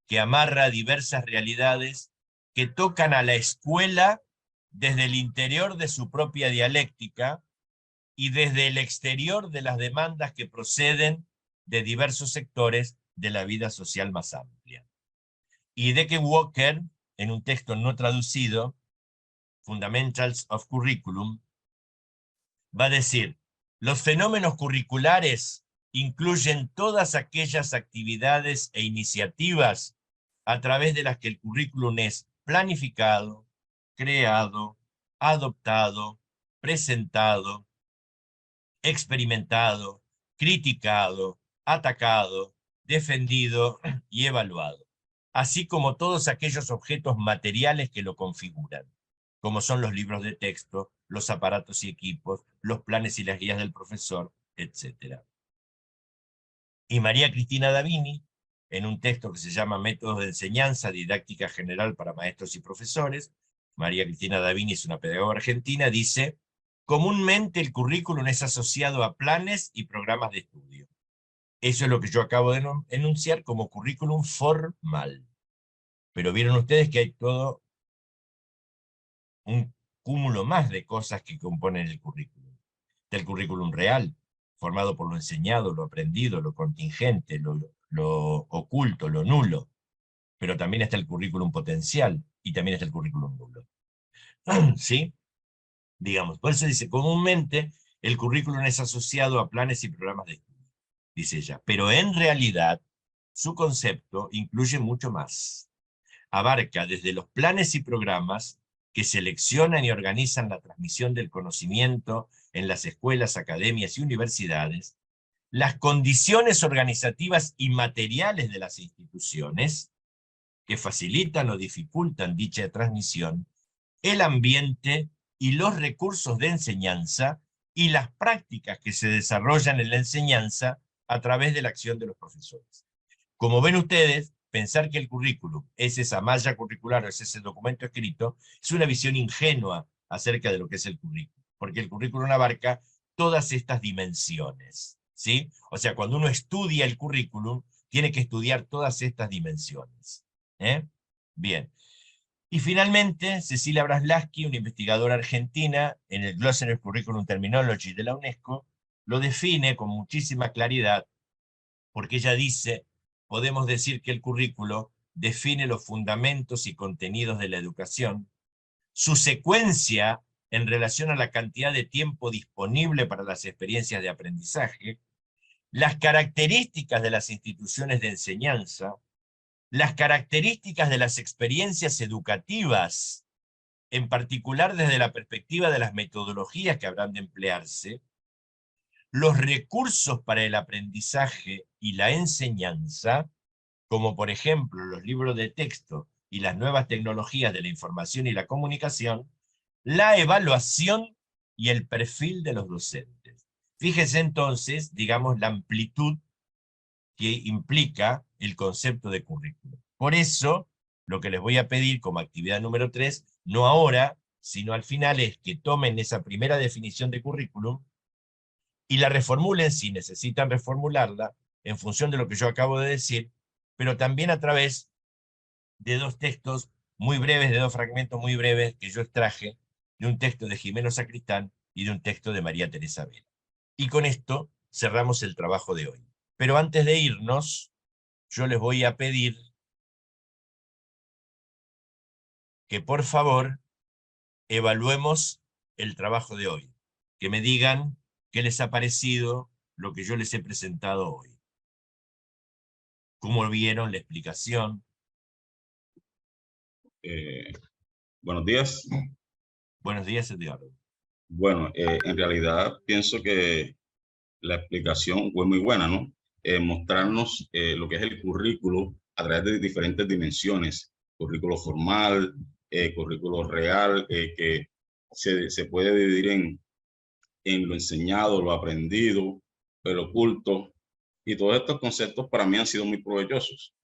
que amarra diversas realidades que tocan a la escuela desde el interior de su propia dialéctica y desde el exterior de las demandas que proceden de diversos sectores de la vida social más amplia. Y Decke Walker, en un texto no traducido, Fundamentals of Curriculum, va a decir, los fenómenos curriculares incluyen todas aquellas actividades e iniciativas a través de las que el currículum es planificado, creado, adoptado, presentado, experimentado, criticado, atacado, defendido y evaluado, así como todos aquellos objetos materiales que lo configuran, como son los libros de texto, los aparatos y equipos, los planes y las guías del profesor, etc. Y María Cristina Davini, en un texto que se llama Métodos de enseñanza, didáctica general para maestros y profesores, María Cristina Davini es una pedagoga argentina, dice, comúnmente el currículum es asociado a planes y programas de estudio. Eso es lo que yo acabo de enunciar como currículum formal. Pero vieron ustedes que hay todo un cúmulo más de cosas que componen el currículum. Está el currículum real, formado por lo enseñado, lo aprendido, lo contingente, lo oculto, lo nulo. Pero también está el currículum potencial y también está el currículum nulo. ¿Sí? Digamos, por eso dice, comúnmente el currículum es asociado a planes y programas de estudio, dice ella, pero en realidad su concepto incluye mucho más. Abarca desde los planes y programas que seleccionan y organizan la transmisión del conocimiento en las escuelas, academias y universidades, las condiciones organizativas y materiales de las instituciones que facilitan o dificultan dicha transmisión, el ambiente y los recursos de enseñanza y las prácticas que se desarrollan en la enseñanza a través de la acción de los profesores. Como ven ustedes, pensar que el currículum es esa malla curricular o es ese documento escrito, es una visión ingenua acerca de lo que es el currículum, porque el currículum abarca todas estas dimensiones, ¿sí? O sea, cuando uno estudia el currículum, tiene que estudiar todas estas dimensiones. Bien. Y finalmente, Cecilia Braslaski, una investigadora argentina, en el Glossary Curriculum Terminology de la UNESCO, lo define con muchísima claridad, porque ella dice, podemos decir que el currículo define los fundamentos y contenidos de la educación, su secuencia en relación a la cantidad de tiempo disponible para las experiencias de aprendizaje, las características de las instituciones de enseñanza, las características de las experiencias educativas, en particular desde la perspectiva de las metodologías que habrán de emplearse, los recursos para el aprendizaje y la enseñanza, como por ejemplo los libros de texto y las nuevas tecnologías de la información y la comunicación, la evaluación y el perfil de los docentes. Fíjese entonces, digamos, la amplitud que implica el concepto de currículum. Por eso, lo que les voy a pedir como actividad número 3, no ahora, sino al final, es que tomen esa primera definición de currículum y la reformulen si necesitan reformularla en función de lo que yo acabo de decir, pero también a través de dos textos muy breves, de dos fragmentos muy breves que yo extraje de un texto de Jimeno Sacristán y de un texto de María Teresa Vela. Y con esto cerramos el trabajo de hoy. Pero antes de irnos, yo les voy a pedir que por favor evaluemos el trabajo de hoy, que me digan qué les ha parecido lo que yo les he presentado hoy. ¿Cómo vieron la explicación? Buenos días. Buenos días, Eduardo. Bueno, en realidad pienso que la explicación fue muy buena, ¿no? Mostrarnos lo que es el currículo a través de diferentes dimensiones, currículo formal, currículo real, que se puede dividir en lo enseñado, lo aprendido, lo oculto, y todos estos conceptos para mí han sido muy provechosos.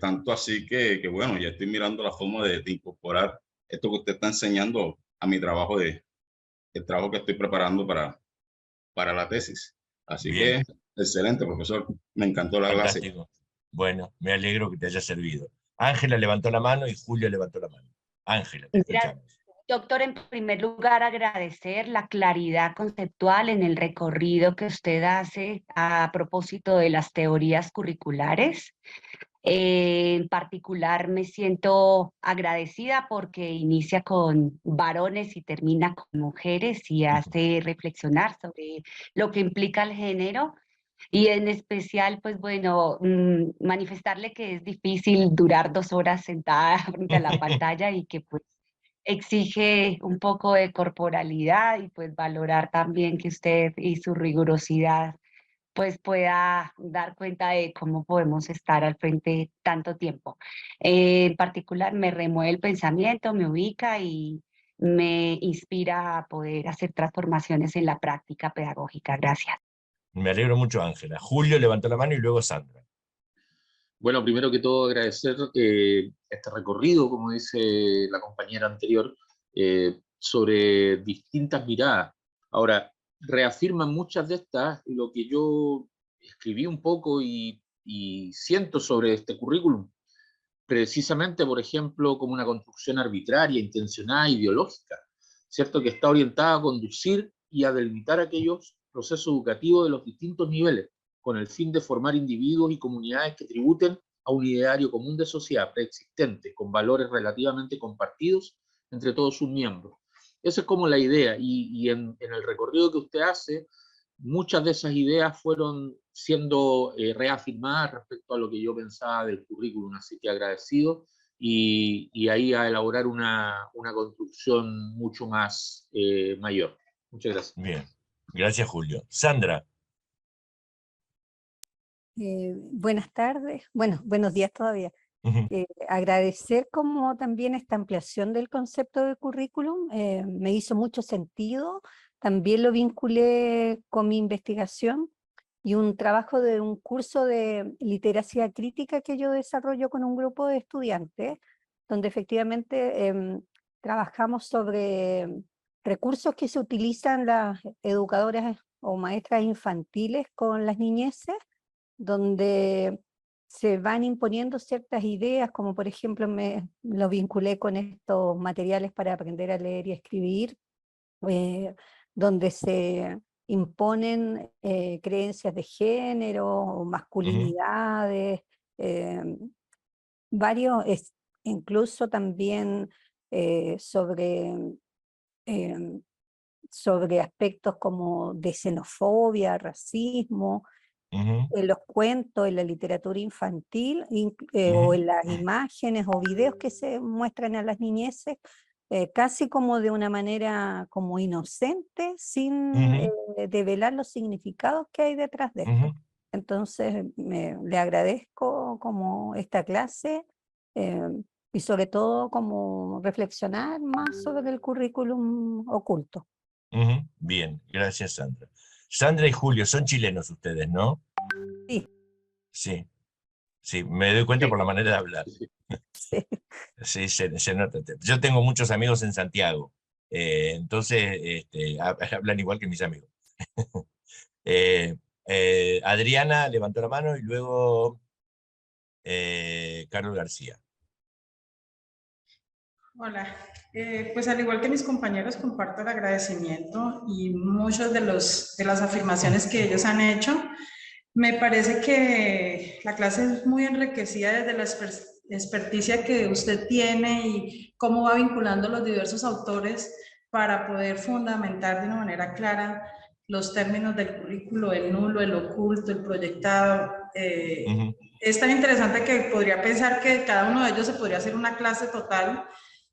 Tanto así que, bueno, ya estoy mirando la forma de incorporar esto que usted está enseñando a mi trabajo el trabajo que estoy preparando para la tesis. Así Bien, que, excelente, profesor. Me encantó la clase. fantástico. Bueno, me alegro que te haya servido. Ángela levantó la mano y Julio levantó la mano. Ángela, te escuchamos. Doctor, en primer lugar, agradecer la claridad conceptual en el recorrido que usted hace a propósito de las teorías curriculares. En particular, me siento agradecida porque inicia con varones y termina con mujeres y hace reflexionar sobre lo que implica el género. Y en especial, pues bueno, manifestarle que es difícil durar 2 horas sentada frente a la pantalla y que pues exige un poco de corporalidad y pues valorar también que usted y su rigurosidad pues pueda dar cuenta de cómo podemos estar al frente tanto tiempo. En particular me remueve el pensamiento, me ubica y me inspira a poder hacer transformaciones en la práctica pedagógica. Gracias. Me alegro mucho, Ángela. Julio levantó la mano y luego Sandra. Bueno, primero que todo agradecer este recorrido, como dice la compañera anterior, sobre distintas miradas. Ahora, reafirman muchas de estas lo que yo escribí un poco y siento sobre este currículum. Precisamente, por ejemplo, como una construcción arbitraria, intencionada, ideológica, ¿cierto? Que está orientada a conducir y a delimitar aquellos procesos educativos de los distintos niveles, con el fin de formar individuos y comunidades que tributen a un ideario común de sociedad preexistente, con valores relativamente compartidos entre todos sus miembros. Esa es como la idea, y en el recorrido que usted hace, muchas de esas ideas fueron siendo reafirmadas respecto a lo que yo pensaba del currículum, así que agradecido y ahí a elaborar una construcción mucho más mayor. Muchas gracias. Bien, gracias, Julio. Sandra. Buenas tardes, bueno, buenos días todavía. Agradecer como también esta ampliación del concepto de currículum, me hizo mucho sentido, también lo vinculé con mi investigación y un trabajo de un curso de literacia crítica que yo desarrollo con un grupo de estudiantes, donde efectivamente trabajamos sobre recursos que se utilizan las educadoras o maestras infantiles con las niñeces, donde se van imponiendo ciertas ideas, como por ejemplo lo vinculé con estos materiales para aprender a leer y escribir, donde se imponen creencias de género o masculinidades, varios, incluso también sobre, sobre aspectos como de xenofobia, racismo, en los cuentos, en la literatura infantil, o en las imágenes o videos que se muestran a las niñeces, casi como de una manera como inocente, sin develar los significados que hay detrás de esto. Entonces, le agradezco como esta clase, y sobre todo como reflexionar más sobre el currículum oculto. Bien, gracias Sandra. Sandra y Julio, son chilenos ustedes, ¿no? Sí. Sí, sí, me doy cuenta Sí. por la manera de hablar. Sí. Sí, se nota. Yo tengo muchos amigos en Santiago, entonces hablan igual que mis amigos. Adriana levantó la mano y luego Carlos García. Hola, pues al igual que mis compañeros comparto el agradecimiento y muchas de las afirmaciones que ellos han hecho. Me parece que la clase es muy enriquecida desde la experticia que usted tiene y cómo va vinculando los diversos autores para poder fundamentar de una manera clara los términos del currículo, el nulo, el oculto, el proyectado. Es tan interesante que podría pensar que cada uno de ellos se podría hacer una clase total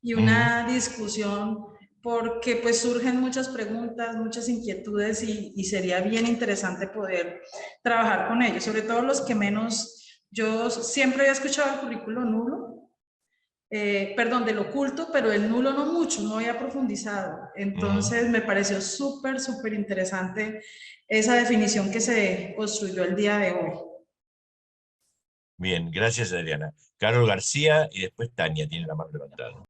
y una discusión, porque pues surgen muchas preguntas, muchas inquietudes y sería bien interesante poder trabajar con ellos, sobre todo los que menos. Yo siempre había escuchado el currículo nulo, perdón, del oculto, pero el nulo no mucho, no había profundizado. Entonces me pareció súper, súper interesante esa definición que se construyó el día de hoy. Bien, gracias Adriana. Carlos García y después Tania tiene la mano levantada.